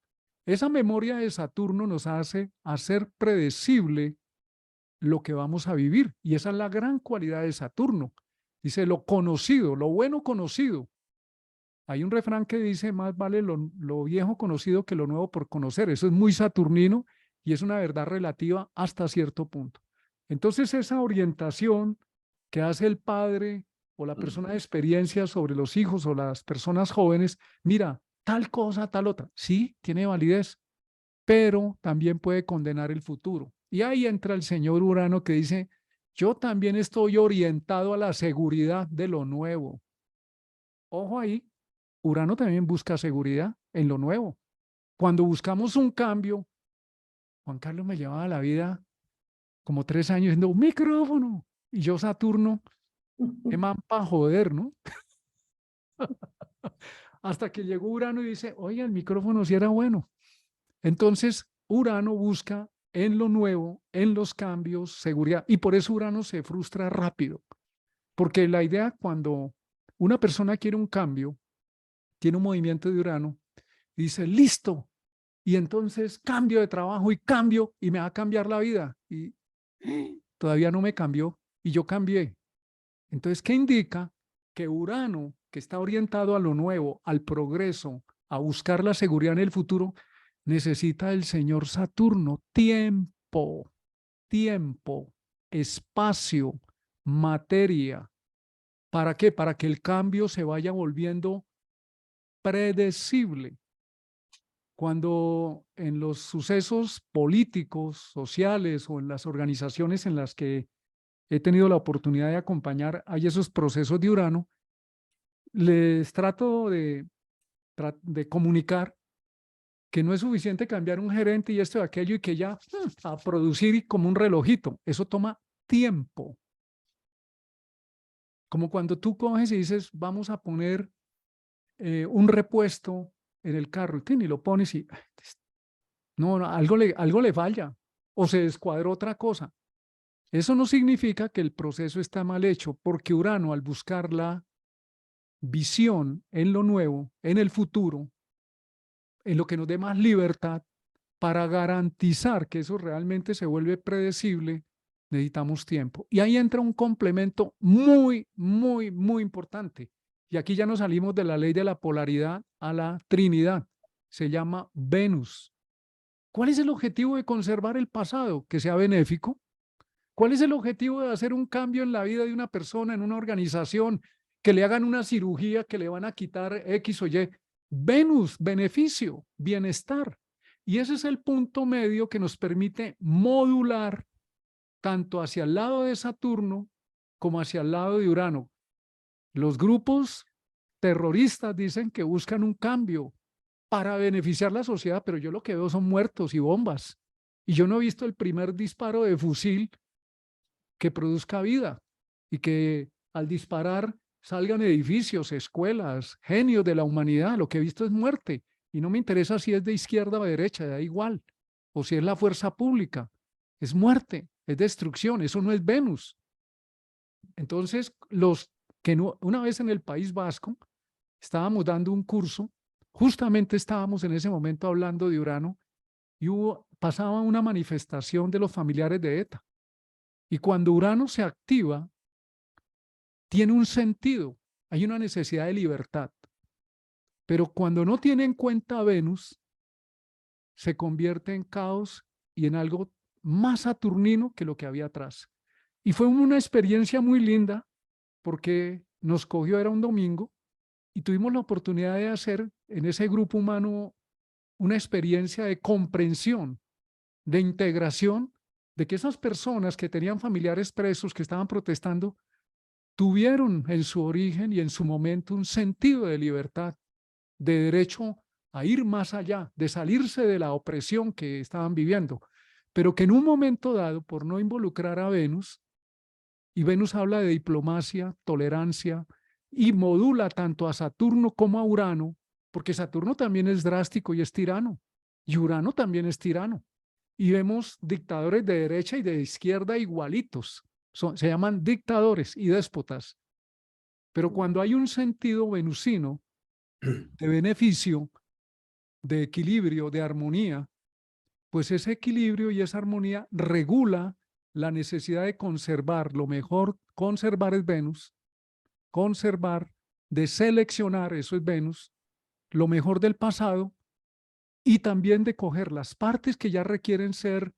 Speaker 3: Esa memoria de Saturno nos hace hacer predecible lo que vamos a vivir. Y esa es la gran cualidad de Saturno. Dice lo conocido, lo bueno conocido. Hay un refrán que dice, más vale lo viejo conocido que lo nuevo por conocer. Eso es muy saturnino y es una verdad relativa hasta cierto punto. Entonces, esa orientación que hace el padre o la persona de experiencia sobre los hijos o las personas jóvenes, mira, tal cosa, tal otra, sí, tiene validez, pero también puede condenar el futuro. Y ahí entra el señor Urano que dice, yo también estoy orientado a la seguridad de lo nuevo. Ojo ahí, Urano también busca seguridad en lo nuevo. Cuando buscamos un cambio, Juan Carlos me llevaba la vida como 3 años diciendo, un micrófono. Y yo, Saturno, qué man para joder, ¿no? Hasta que llegó Urano y dice, oye, el micrófono sí era bueno. Entonces, Urano busca en lo nuevo, en los cambios, seguridad. Y por eso Urano se frustra rápido. Porque la idea cuando una persona quiere un cambio, tiene un movimiento de Urano, y dice, listo. Y entonces cambio de trabajo y cambio y me va a cambiar la vida. Y todavía no me cambió y yo cambié. Entonces, ¿qué indica? Que Urano, que está orientado a lo nuevo, al progreso, a buscar la seguridad en el futuro, necesita el señor Saturno tiempo, tiempo, espacio, materia. ¿Para qué? Para que el cambio se vaya volviendo predecible. Cuando en los sucesos políticos, sociales o en las organizaciones en las que he tenido la oportunidad de acompañar, hay esos procesos de Urano, les trato de comunicar que no es suficiente cambiar un gerente y esto y aquello y que ya a producir como un relojito. Eso toma tiempo. Como cuando tú coges y dices, vamos a poner un repuesto en el carro y lo pones y no, algo le falla o se descuadró otra cosa. Eso no significa que el proceso está mal hecho, porque Urano, al buscar la visión en lo nuevo, en el futuro, en lo que nos dé más libertad, para garantizar que eso realmente se vuelve predecible, necesitamos tiempo. Y ahí entra un complemento muy, muy, muy importante. Y aquí ya nos salimos de la ley de la polaridad a la trinidad. Se llama Venus. ¿Cuál es el objetivo de conservar el pasado? Que sea benéfico. ¿Cuál es el objetivo de hacer un cambio en la vida de una persona, en una organización, que le hagan una cirugía, que le van a quitar X o Y? Venus, beneficio, bienestar. Y ese es el punto medio que nos permite modular tanto hacia el lado de Saturno como hacia el lado de Urano. Los grupos terroristas dicen que buscan un cambio para beneficiar la sociedad, pero yo lo que veo son muertos y bombas. Y yo no he visto el primer disparo de fusil que produzca vida y que al disparar salgan edificios, escuelas, genios de la humanidad. Lo que he visto es muerte y no me interesa si es de izquierda o de derecha, da igual, o si es la fuerza pública. Es muerte, es destrucción, eso no es Venus. Entonces, los que no, una vez en el País Vasco estábamos dando un curso, justamente estábamos en ese momento hablando de Urano y pasaba una manifestación de los familiares de ETA. Y cuando Urano se activa, tiene un sentido, hay una necesidad de libertad. Pero cuando no tiene en cuenta a Venus, se convierte en caos y en algo más saturnino que lo que había atrás. Y fue una experiencia muy linda porque nos cogió, era un domingo, y tuvimos la oportunidad de hacer en ese grupo humano una experiencia de comprensión, de integración, de que esas personas que tenían familiares presos, que estaban protestando, tuvieron en su origen y en su momento un sentido de libertad, de derecho a ir más allá, de salirse de la opresión que estaban viviendo, pero que en un momento dado, por no involucrar a Venus, y Venus habla de diplomacia, tolerancia, y modula tanto a Saturno como a Urano, porque Saturno también es drástico y es tirano, y Urano también es tirano. Y vemos dictadores de derecha y de izquierda igualitos. Se llaman dictadores y déspotas. Pero cuando hay un sentido venusino de beneficio, de equilibrio, de armonía, pues ese equilibrio y esa armonía regula la necesidad de conservar. Lo mejor, conservar es Venus, conservar, de seleccionar, eso es Venus, lo mejor del pasado y también de coger las partes que ya requieren ser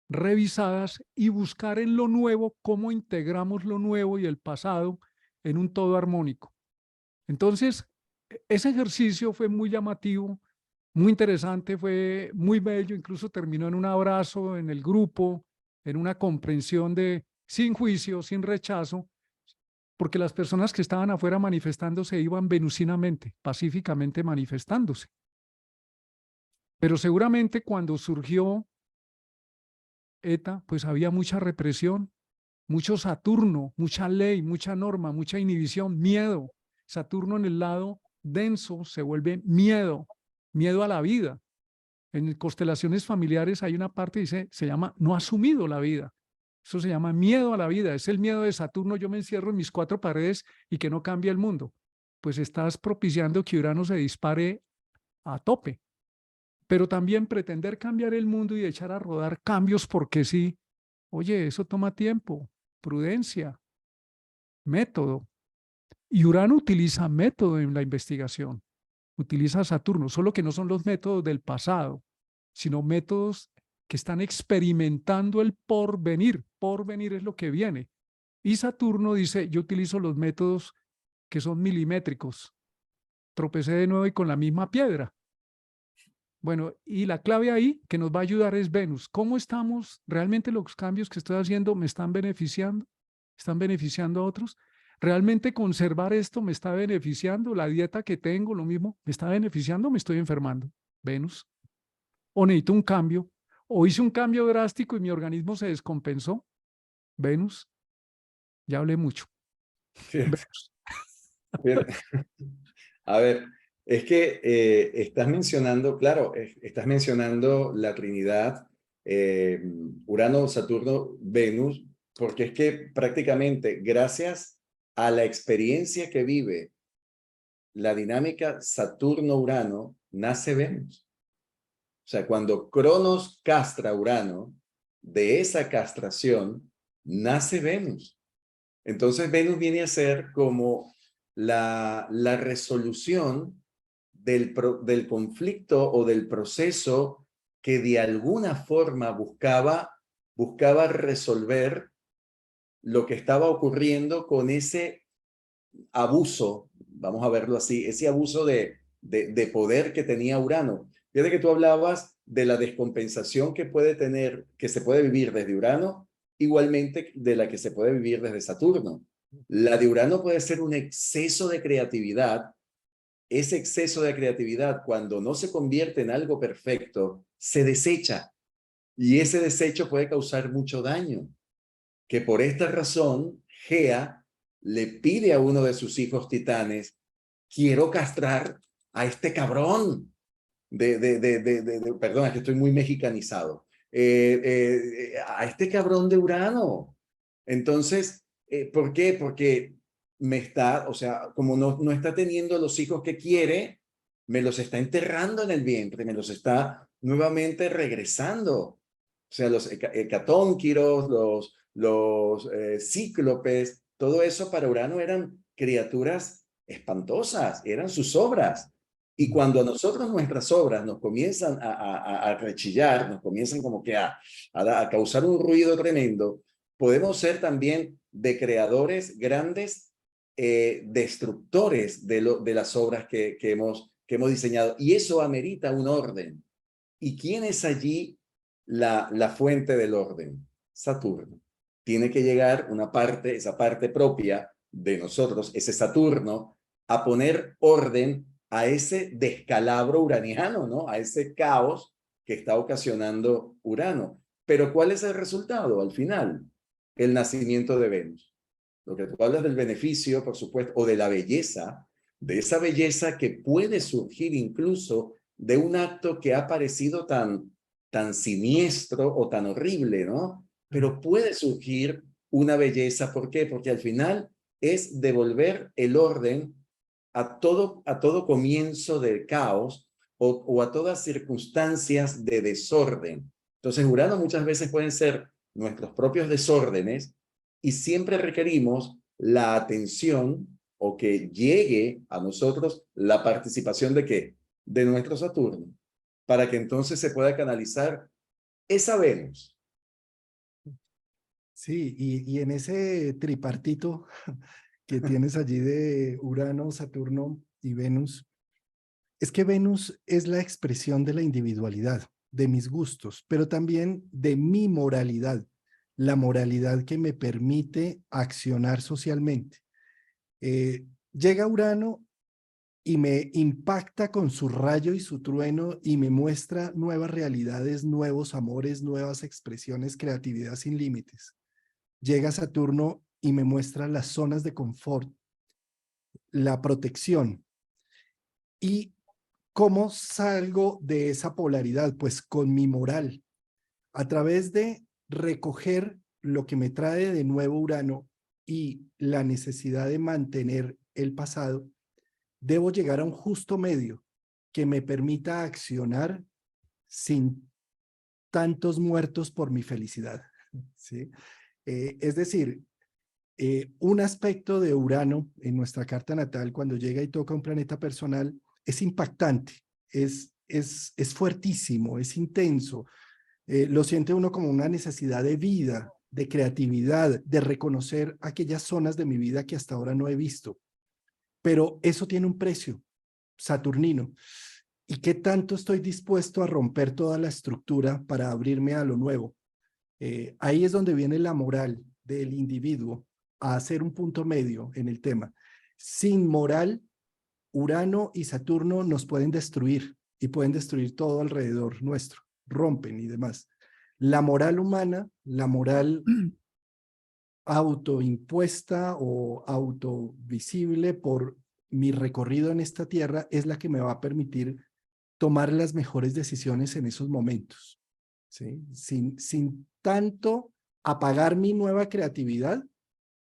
Speaker 3: revisadas y buscar en lo nuevo cómo integramos lo nuevo y el pasado en un todo armónico. Entonces, ese ejercicio fue muy llamativo, muy interesante, fue muy bello, incluso terminó en un abrazo en el grupo, en una comprensión de sin juicio, sin rechazo, porque las personas que estaban afuera manifestándose iban venusinamente, pacíficamente manifestándose. Pero seguramente cuando surgió ETA, pues había mucha represión, mucho Saturno, mucha ley, mucha norma, mucha inhibición, miedo. Saturno en el lado denso se vuelve miedo, miedo a la vida. En constelaciones familiares hay una parte que dice, se llama no asumido la vida. Eso se llama miedo a la vida. Es el miedo de Saturno, yo me encierro en mis cuatro paredes y que no cambie el mundo. Pues estás propiciando que Urano se dispare a tope. Pero también pretender cambiar el mundo y echar a rodar cambios porque sí, oye, eso toma tiempo, prudencia, método. Y Urano utiliza método en la investigación, utiliza Saturno, solo que no son los métodos del pasado, sino métodos que están experimentando el porvenir. Porvenir es lo que viene. Y Saturno dice, yo utilizo los métodos que son milimétricos. Tropecé de nuevo y con la misma piedra. Bueno, y la clave ahí que nos va a ayudar es Venus. ¿Cómo estamos? ¿Realmente los cambios que estoy haciendo me están beneficiando? ¿Están beneficiando a otros? ¿Realmente conservar esto me está beneficiando? ¿La dieta que tengo, lo mismo, me está beneficiando o me estoy enfermando? Venus. ¿O necesito un cambio? ¿O hice un cambio drástico y mi organismo se descompensó? Venus. Ya hablé mucho.
Speaker 2: Fíjate,
Speaker 3: Venus.
Speaker 2: fíjate. A ver, es que estás mencionando, claro, estás mencionando la Trinidad, Urano, Saturno, Venus, porque es que prácticamente gracias a la experiencia que vive la dinámica Saturno-Urano, nace Venus. O sea, cuando Cronos castra a Urano, de esa castración nace Venus. Entonces Venus viene a ser como la resolución del conflicto o del proceso que de alguna forma buscaba resolver lo que estaba ocurriendo con ese abuso, vamos a verlo así, ese abuso de poder que tenía Urano. Fíjate que tú hablabas de la descompensación que puede tener, que se puede vivir desde Urano, igualmente de la que se puede vivir desde Saturno. La de Urano puede ser un exceso de creatividad. Ese exceso de creatividad, cuando no se convierte en algo perfecto, se desecha. Y ese desecho puede causar mucho daño. Que por esta razón, Gea le pide a uno de sus hijos titanes, quiero castrar a este cabrón. Perdón, es que estoy muy mexicanizado. A este cabrón de Urano. Entonces, ¿por qué? Porque me está, o sea, como no está teniendo los hijos que quiere, me los está enterrando en el vientre, me los está nuevamente regresando. O sea, los hecatónquiros, los cíclopes, todo eso para Urano eran criaturas espantosas, eran sus obras. Y cuando a nosotros nuestras obras nos comienzan a rechillar, nos comienzan como que a causar un ruido tremendo, podemos ser también de creadores grandes, destructores de las obras que hemos diseñado. Y eso amerita un orden. ¿Y quién es allí la fuente del orden? Saturno. Tiene que llegar una parte, esa parte propia de nosotros, ese Saturno, a poner orden a ese descalabro uraniano, ¿no? A ese caos que está ocasionando Urano. Pero ¿cuál es el resultado al final? El nacimiento de Venus. Lo que tú hablas del beneficio, por supuesto, o de la belleza, de esa belleza que puede surgir incluso de un acto que ha parecido tan siniestro o tan horrible, ¿no? Pero puede surgir una belleza. ¿Por qué? Porque al final es devolver el orden a todo comienzo del caos o a todas circunstancias de desorden. Entonces, Urano muchas veces pueden ser nuestros propios desórdenes y siempre requerimos la atención o que llegue a nosotros la participación ¿de qué? De nuestro Saturno, para que entonces se pueda canalizar esa Venus.
Speaker 1: Sí, y en ese tripartito que tienes allí de Urano, Saturno y Venus, es que Venus es la expresión de la individualidad, de mis gustos, pero también de mi moralidad, la moralidad que me permite accionar socialmente. Llega Urano y me impacta con su rayo y su trueno y me muestra nuevas realidades, nuevos amores, nuevas expresiones, creatividad sin límites. Llega Saturno y me muestra las zonas de confort, la protección. ¿Y cómo salgo de esa polaridad? Pues con mi moral, a través de recoger lo que me trae de nuevo Urano y la necesidad de mantener el pasado. Debo llegar a un justo medio que me permita accionar sin tantos muertos por mi felicidad, ¿sí? Es decir, un aspecto de Urano en nuestra carta natal, cuando llega y toca un planeta personal, es impactante, es fuertísimo, es intenso. Lo siente uno como una necesidad de vida, de creatividad, de reconocer aquellas zonas de mi vida que hasta ahora no he visto. Pero eso tiene un precio saturnino. ¿Y qué tanto estoy dispuesto a romper toda la estructura para abrirme a lo nuevo? Ahí es donde viene la moral del individuo a hacer un punto medio en el tema. Sin moral, Urano y Saturno nos pueden destruir y pueden destruir todo alrededor nuestro, rompen y demás. La moral humana, la moral autoimpuesta o autovisible por mi recorrido en esta tierra es la que me va a permitir tomar las mejores decisiones en esos momentos, ¿sí? Sin tanto apagar mi nueva creatividad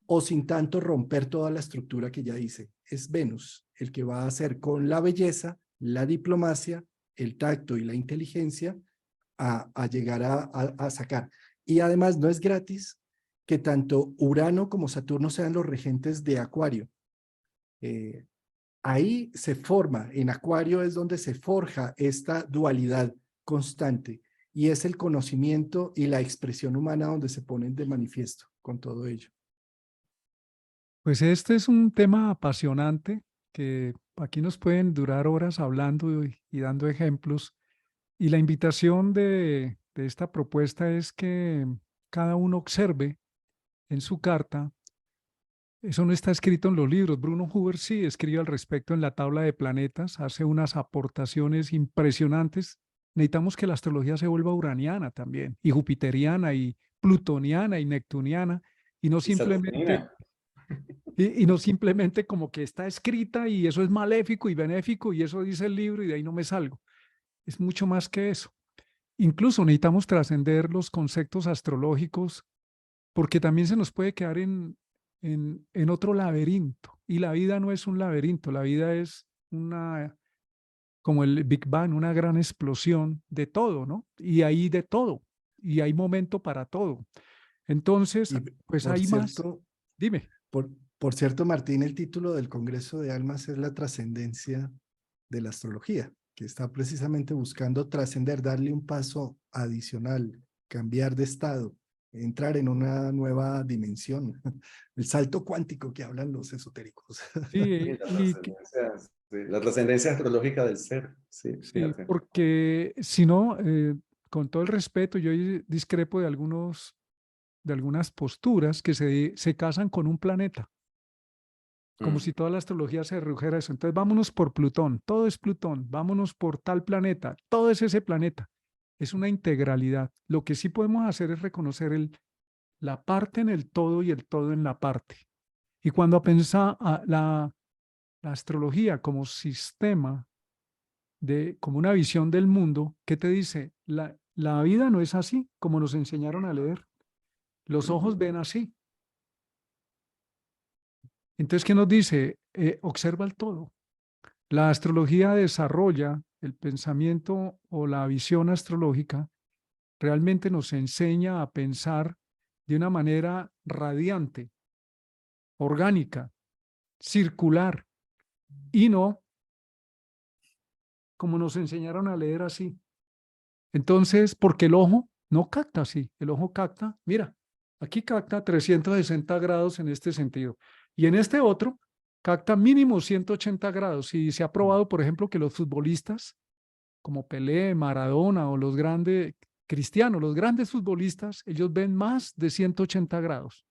Speaker 1: o sin tanto romper toda la estructura que ya hice. Es Venus el que va a hacer con la belleza, la diplomacia, el tacto y la inteligencia a llegar a sacar. Y además no es gratis que tanto Urano como Saturno sean los regentes de Acuario. Ahí se forma, en Acuario es donde se forja esta dualidad constante y es el conocimiento y la expresión humana donde se ponen de manifiesto con todo ello.
Speaker 3: Pues este es un tema apasionante que aquí nos pueden durar horas hablando y dando ejemplos. Y la invitación de esta propuesta es que cada uno observe en su carta. Eso no está escrito en los libros. Bruno Huber sí escribe al respecto en la tabla de planetas, hace unas aportaciones impresionantes. Necesitamos que la astrología se vuelva uraniana también, y jupiteriana, y plutoniana, y neptuniana, y no
Speaker 2: Y
Speaker 3: simplemente,
Speaker 2: Saturnina.
Speaker 3: y no simplemente como que está escrita y eso es maléfico y benéfico y eso dice el libro y de ahí no me salgo. Es mucho más que eso. Incluso necesitamos trascender los conceptos astrológicos porque también se nos puede quedar en otro laberinto. Y la vida no es un laberinto, la vida es una, como el Big Bang, una gran explosión de todo, ¿no? Y hay de todo, y hay momento para todo. Entonces,
Speaker 1: Y
Speaker 3: pues
Speaker 1: por
Speaker 3: hay más.
Speaker 1: cierto,
Speaker 3: Dime.
Speaker 1: por cierto, Martín, el título del Congreso de Almas es la trascendencia de la astrología, que está precisamente buscando trascender, darle un paso adicional, cambiar de estado, entrar en una nueva dimensión, el salto cuántico que hablan los esotéricos.
Speaker 3: Sí,
Speaker 2: La trascendencia astrológica del ser. Sí,
Speaker 3: sí,
Speaker 2: fíjate.
Speaker 3: porque si no, con todo el respeto, yo discrepo de algunas posturas que se casan con un planeta, como
Speaker 2: Mm.
Speaker 3: si toda la astrología se redujera a eso. Entonces, vámonos por Plutón, todo es Plutón, vámonos por tal planeta, todo es ese planeta. Es una integralidad. Lo que sí podemos hacer es reconocer la parte en el todo y el todo en la parte. Y cuando piensa la astrología como sistema, como una visión del mundo, ¿qué te dice? La vida no es así como nos enseñaron a leer. Los ojos ven así. Entonces, ¿qué nos dice? Observa el todo. La astrología desarrolla el pensamiento o la visión astrológica, realmente nos enseña a pensar de una manera radiante, orgánica, circular, y no como nos enseñaron a leer así. Entonces, porque el ojo no capta así, el ojo capta, mira, aquí capta 360 grados en este sentido, y en este otro capta mínimo 180 grados, y se ha probado, por ejemplo, que los futbolistas, como Pelé, Maradona o los grandes cristianos, los grandes futbolistas, ellos ven más de 180 grados.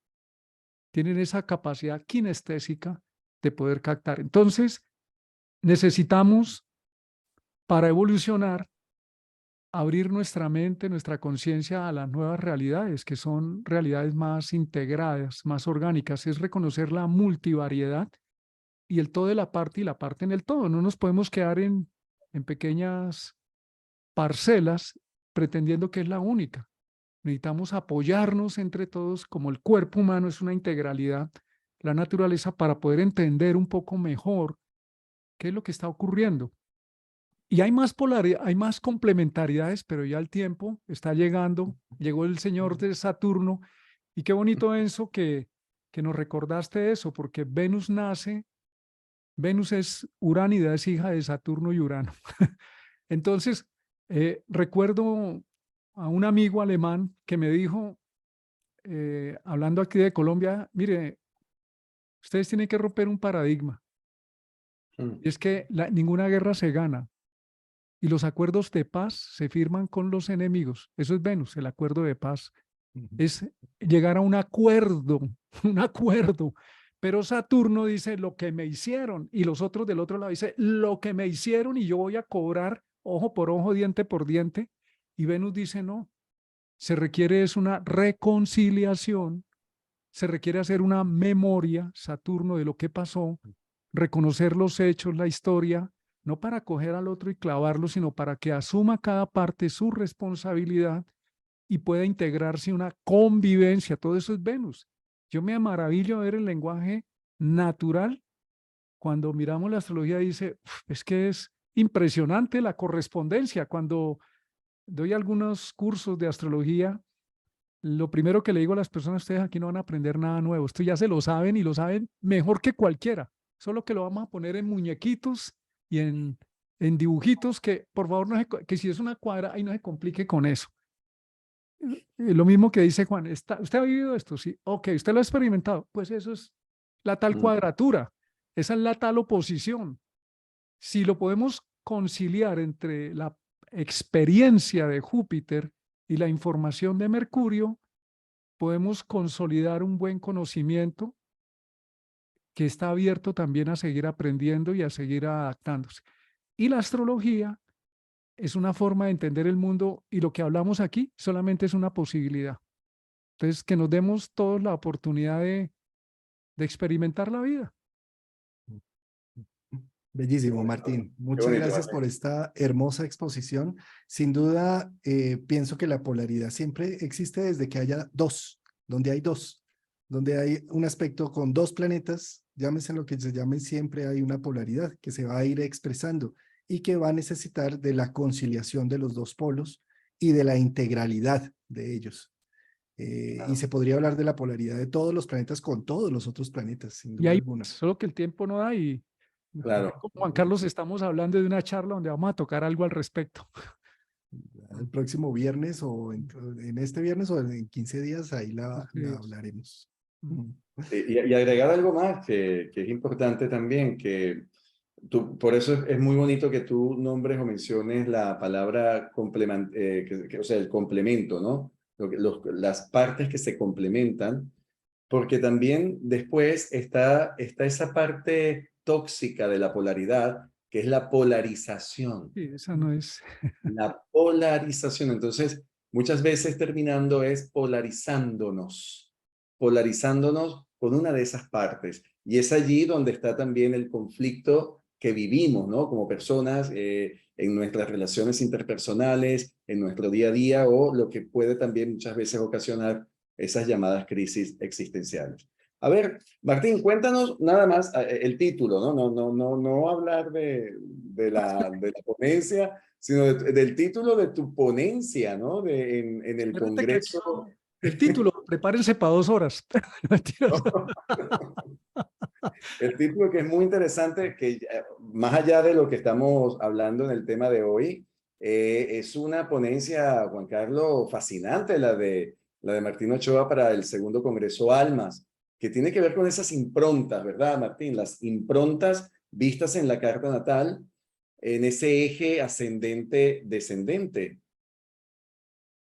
Speaker 3: Tienen esa capacidad kinestésica de poder captar. Entonces, necesitamos, para evolucionar, abrir nuestra mente, nuestra conciencia a las nuevas realidades, que son realidades más integradas, más orgánicas. Es reconocer la multivariedad y el todo de la parte y la parte en el todo. No nos podemos quedar en pequeñas parcelas pretendiendo que es la única. Necesitamos apoyarnos entre todos, como el cuerpo humano es una integralidad, la naturaleza, para poder entender un poco mejor qué es lo que está ocurriendo. Y hay más polaridad, hay más complementariedades, pero ya el tiempo está llegando. Llegó el señor de Saturno, y qué bonito, Enzo, que nos recordaste eso, porque Venus nace, Venus es Uránida, es hija de Saturno y Urano. Entonces, recuerdo a un amigo alemán que me dijo, hablando aquí de Colombia, mire, ustedes tienen que romper un paradigma, y es que ninguna guerra se gana, y los acuerdos de paz se firman con los enemigos. Eso es Venus, el acuerdo de paz. Es llegar a un acuerdo, un acuerdo. Pero Saturno dice lo que me hicieron, y los otros del otro lado dice lo que me hicieron y yo voy a cobrar ojo por ojo, diente por diente. Y Venus dice no, se requiere es una reconciliación, se requiere hacer una memoria, Saturno, de lo que pasó, reconocer los hechos, la historia, no para coger al otro y clavarlo, sino para que asuma cada parte su responsabilidad y pueda integrarse una convivencia. Todo eso es Venus. Yo me maravillo de ver el lenguaje natural. Cuando miramos la astrología dice, es que es impresionante la correspondencia. Cuando doy algunos cursos de astrología, lo primero que le digo a las personas, ustedes aquí no van a aprender nada nuevo. Esto ya se lo saben, y lo saben mejor que cualquiera. Solo que lo vamos a poner en muñequitos y en dibujitos, que por favor, que si es una cuadra, ahí no se complique con eso. Lo mismo que dice Juan, ¿usted ha vivido esto? Sí, ok, ¿usted lo ha experimentado? Pues eso es la tal cuadratura, esa es la tal oposición. Si lo podemos conciliar entre la experiencia de Júpiter y la información de Mercurio, podemos consolidar un buen conocimiento que está abierto también a seguir aprendiendo y a seguir adaptándose. Y la astrología es una forma de entender el mundo, y lo que hablamos aquí solamente es una posibilidad. Entonces, que nos demos todos la oportunidad de experimentar la vida.
Speaker 1: Bellísimo, Martín.
Speaker 2: Qué
Speaker 1: Muchas
Speaker 2: bonito,
Speaker 1: gracias
Speaker 2: Martín.
Speaker 1: por esta hermosa exposición. Sin duda, pienso que la polaridad siempre existe desde que haya dos, donde hay un aspecto con dos planetas, llámese lo que se llame, siempre hay una polaridad que se va a ir expresando y que va a necesitar de la conciliación de los dos polos y de la integralidad de ellos. Y se podría hablar de la polaridad de todos los planetas con todos los otros planetas, sin
Speaker 3: Y
Speaker 1: duda
Speaker 3: hay
Speaker 1: alguna.
Speaker 3: solo que el tiempo no da, y
Speaker 2: Claro.
Speaker 3: con Juan Carlos estamos hablando de una charla donde vamos a tocar algo al respecto.
Speaker 1: El próximo viernes o en este viernes o en 15 días, ahí la
Speaker 3: Sí.
Speaker 1: hablaremos.
Speaker 2: Y agregar algo más que es importante también, que por eso es muy bonito que tú nombres o menciones la palabra o sea, el complemento, ¿no? Las partes que se complementan, porque también después está esa parte tóxica de la polaridad, que es la polarización.
Speaker 3: Sí, esa no es.
Speaker 2: La polarización. Entonces, muchas veces terminando es polarizándonos con una de esas partes. Y es allí donde está también el conflicto que vivimos, ¿no? Como personas, en nuestras relaciones interpersonales, en nuestro día a día, o lo que puede también muchas veces ocasionar esas llamadas crisis existenciales. A ver, Martín, cuéntanos nada más el título, ¿no? No hablar de la ponencia, sino del título de tu ponencia, ¿no? En el
Speaker 3: Espérate que
Speaker 2: Congreso.
Speaker 3: el título, prepárense para 2 horas. Mentiras.
Speaker 2: El título que es muy interesante, que más allá de lo que estamos hablando en el tema de hoy, es una ponencia, Juan Carlos, fascinante, la de Martín Ochoa para el segundo Congreso Almas, que tiene que ver con esas improntas, ¿verdad, Martín? Las improntas vistas en la carta natal, en ese eje ascendente-descendente.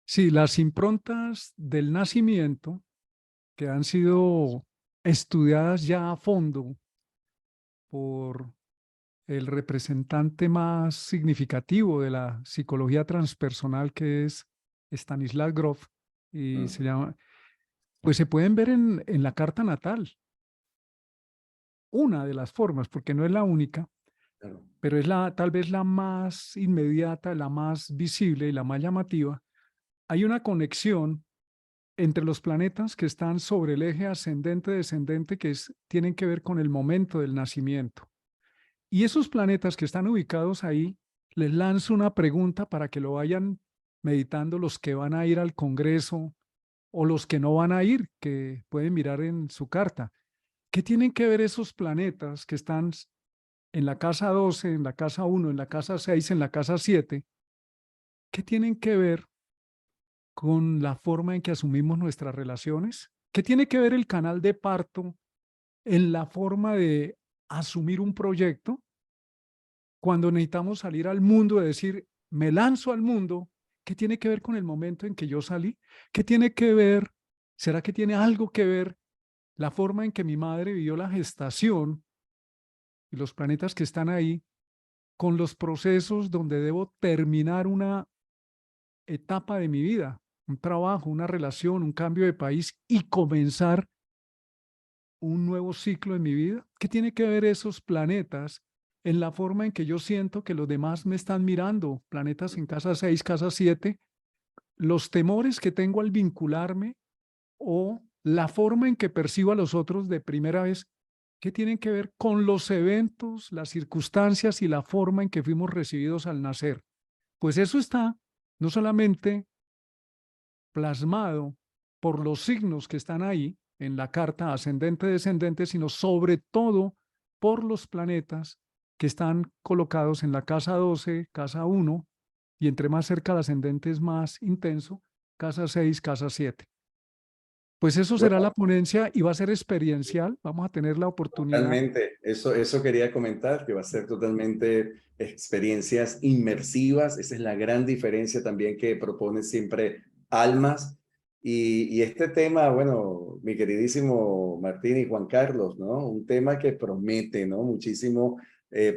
Speaker 3: Sí, las improntas del nacimiento que han sido estudiadas ya a fondo por el representante más significativo de la psicología transpersonal, que es Stanislav Grof, y se llama, pues se pueden ver en la carta natal. Una de las formas, porque no es la única,
Speaker 2: Claro.
Speaker 3: pero es tal vez la más inmediata, la más visible y la más llamativa. Hay una conexión entre los planetas que están sobre el eje ascendente-descendente tienen que ver con el momento del nacimiento. Y esos planetas que están ubicados ahí, les lanzo una pregunta para que lo vayan meditando los que van a ir al Congreso o los que no van a ir, que pueden mirar en su carta. ¿Qué tienen que ver esos planetas que están en la casa 12, en la casa 1, en la casa 6, en la casa 7? ¿Qué tienen que ver con la forma en que asumimos nuestras relaciones? ¿Qué tiene que ver el canal de parto en la forma de asumir un proyecto cuando necesitamos salir al mundo, de decir, me lanzo al mundo? ¿Qué tiene que ver con el momento en que yo salí? ¿Qué tiene que ver? ¿Será que tiene algo que ver la forma en que mi madre vivió la gestación y los planetas que están ahí con los procesos donde debo terminar una etapa de mi vida, un trabajo, una relación, un cambio de país y comenzar un nuevo ciclo en mi vida? ¿Qué tiene que ver esos planetas en la forma en que yo siento que los demás me están mirando? Planetas en casa 6, casa 7, los temores que tengo al vincularme o la forma en que percibo a los otros de primera vez. ¿Qué tienen que ver con los eventos, las circunstancias y la forma en que fuimos recibidos al nacer? Pues eso está no solamente plasmado por los signos que están ahí en la carta ascendente-descendente, sino sobre todo por los planetas que están colocados en la casa 12, casa 1, y entre más cerca el ascendente es más intenso, casa 6, casa 7. Pues eso será la
Speaker 2: Bueno,
Speaker 3: ponencia y va a ser experiencial. Vamos a tener la oportunidad.
Speaker 2: totalmente, eso quería comentar, que va a ser totalmente experiencias inmersivas. Esa es la gran diferencia también que propone siempre Almas. Y este tema, bueno, mi queridísimo Martín y Juan Carlos, ¿no? Un tema que promete, ¿no? Muchísimo,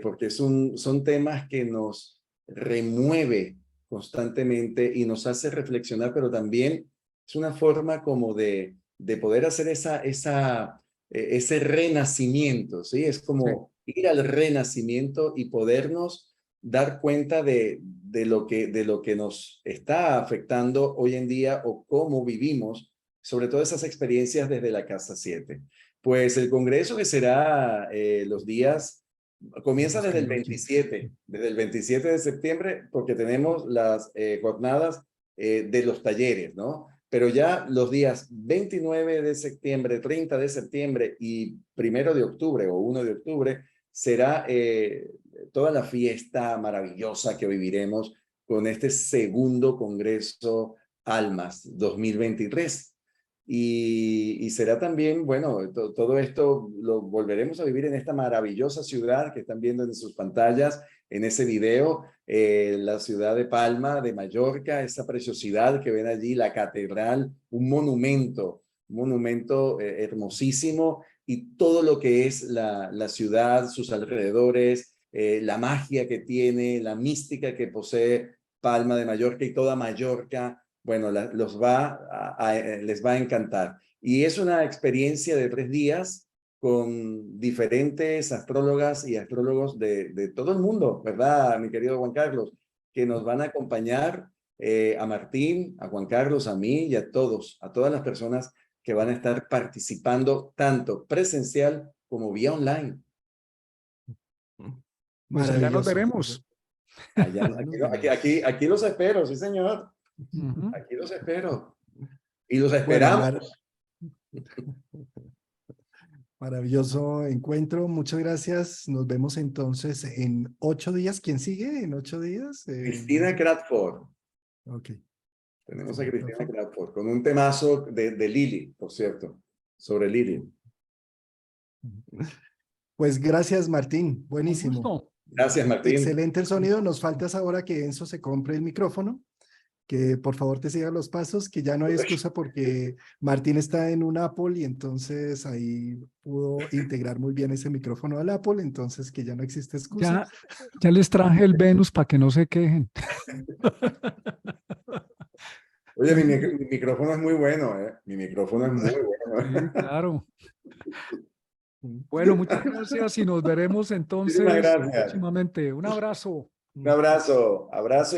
Speaker 2: porque son temas que nos remueve constantemente y nos hace reflexionar, pero también es una forma como de poder hacer ese renacimiento, ¿sí? Es
Speaker 3: Sí.
Speaker 2: como ir al renacimiento y podernos dar cuenta de lo que nos está afectando hoy en día o cómo vivimos, sobre todo esas experiencias desde la casa 7. Pues el congreso que será los días, comienza desde el 27 de septiembre, porque tenemos las jornadas de los talleres, ¿no? Pero ya los días 29 de septiembre, 30 de septiembre y 1 de octubre o 1 de octubre será toda la fiesta maravillosa que viviremos con este segundo Congreso Almas 2023. Y será también, bueno, todo esto lo volveremos a vivir en esta maravillosa ciudad que están viendo en sus pantallas, en ese video, la ciudad de Palma, de Mallorca, esa preciosidad que ven allí, la catedral, un monumento hermosísimo, y todo lo que es la ciudad, sus alrededores, la magia que tiene, la mística que posee Palma de Mallorca y toda Mallorca. Bueno, les va a encantar. Y es una experiencia de 3 días con diferentes astrólogas y astrólogos de todo el mundo, ¿verdad, mi querido Juan Carlos? Que nos van a acompañar a Martín, a Juan Carlos, a mí y a todas las personas que van a estar participando tanto presencial como vía online.
Speaker 3: Pues allá nos
Speaker 1: Maravilloso.
Speaker 3: veremos.
Speaker 2: Allá,
Speaker 1: Allá nos veremos.
Speaker 2: aquí los espero, sí señor.
Speaker 3: Ujú.
Speaker 2: Aquí los espero. Y los
Speaker 1: Bueno,
Speaker 2: esperamos.
Speaker 1: maravilloso encuentro. Muchas gracias. Nos vemos entonces en 8 días. ¿Quién sigue en 8 días?
Speaker 2: Cristina Cradford.
Speaker 1: Ok.
Speaker 2: Tenemos a
Speaker 1: Cristina
Speaker 2: Cristina
Speaker 1: Crawford.
Speaker 2: Cradford con un temazo de Lili, por cierto, sobre Lili.
Speaker 1: Pues gracias, Martín.
Speaker 3: Con
Speaker 1: Buenísimo.
Speaker 3: gusto.
Speaker 2: Gracias, Martín.
Speaker 1: Excelente el sonido. Nos faltas ahora que Enzo se compre el micrófono, que por favor te siga los pasos, que ya no hay excusa porque Martín está en un Apple y entonces ahí pudo integrar muy bien ese micrófono al Apple, entonces que ya no existe excusa.
Speaker 3: Ya les traje el Venus para que no se quejen.
Speaker 2: Oye, mi micrófono es muy bueno, ¿eh? Mi micrófono es muy bueno.
Speaker 3: Sí, claro. Bueno, muchas gracias y nos veremos
Speaker 2: Muchísimas
Speaker 3: entonces
Speaker 2: gracias.
Speaker 3: próximamente. Un abrazo.
Speaker 2: Un abrazo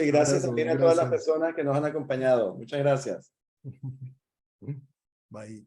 Speaker 2: y gracias
Speaker 1: Abrazo,
Speaker 2: también a todas las
Speaker 1: gracias.
Speaker 2: personas que nos han acompañado. Muchas gracias.
Speaker 1: Bye.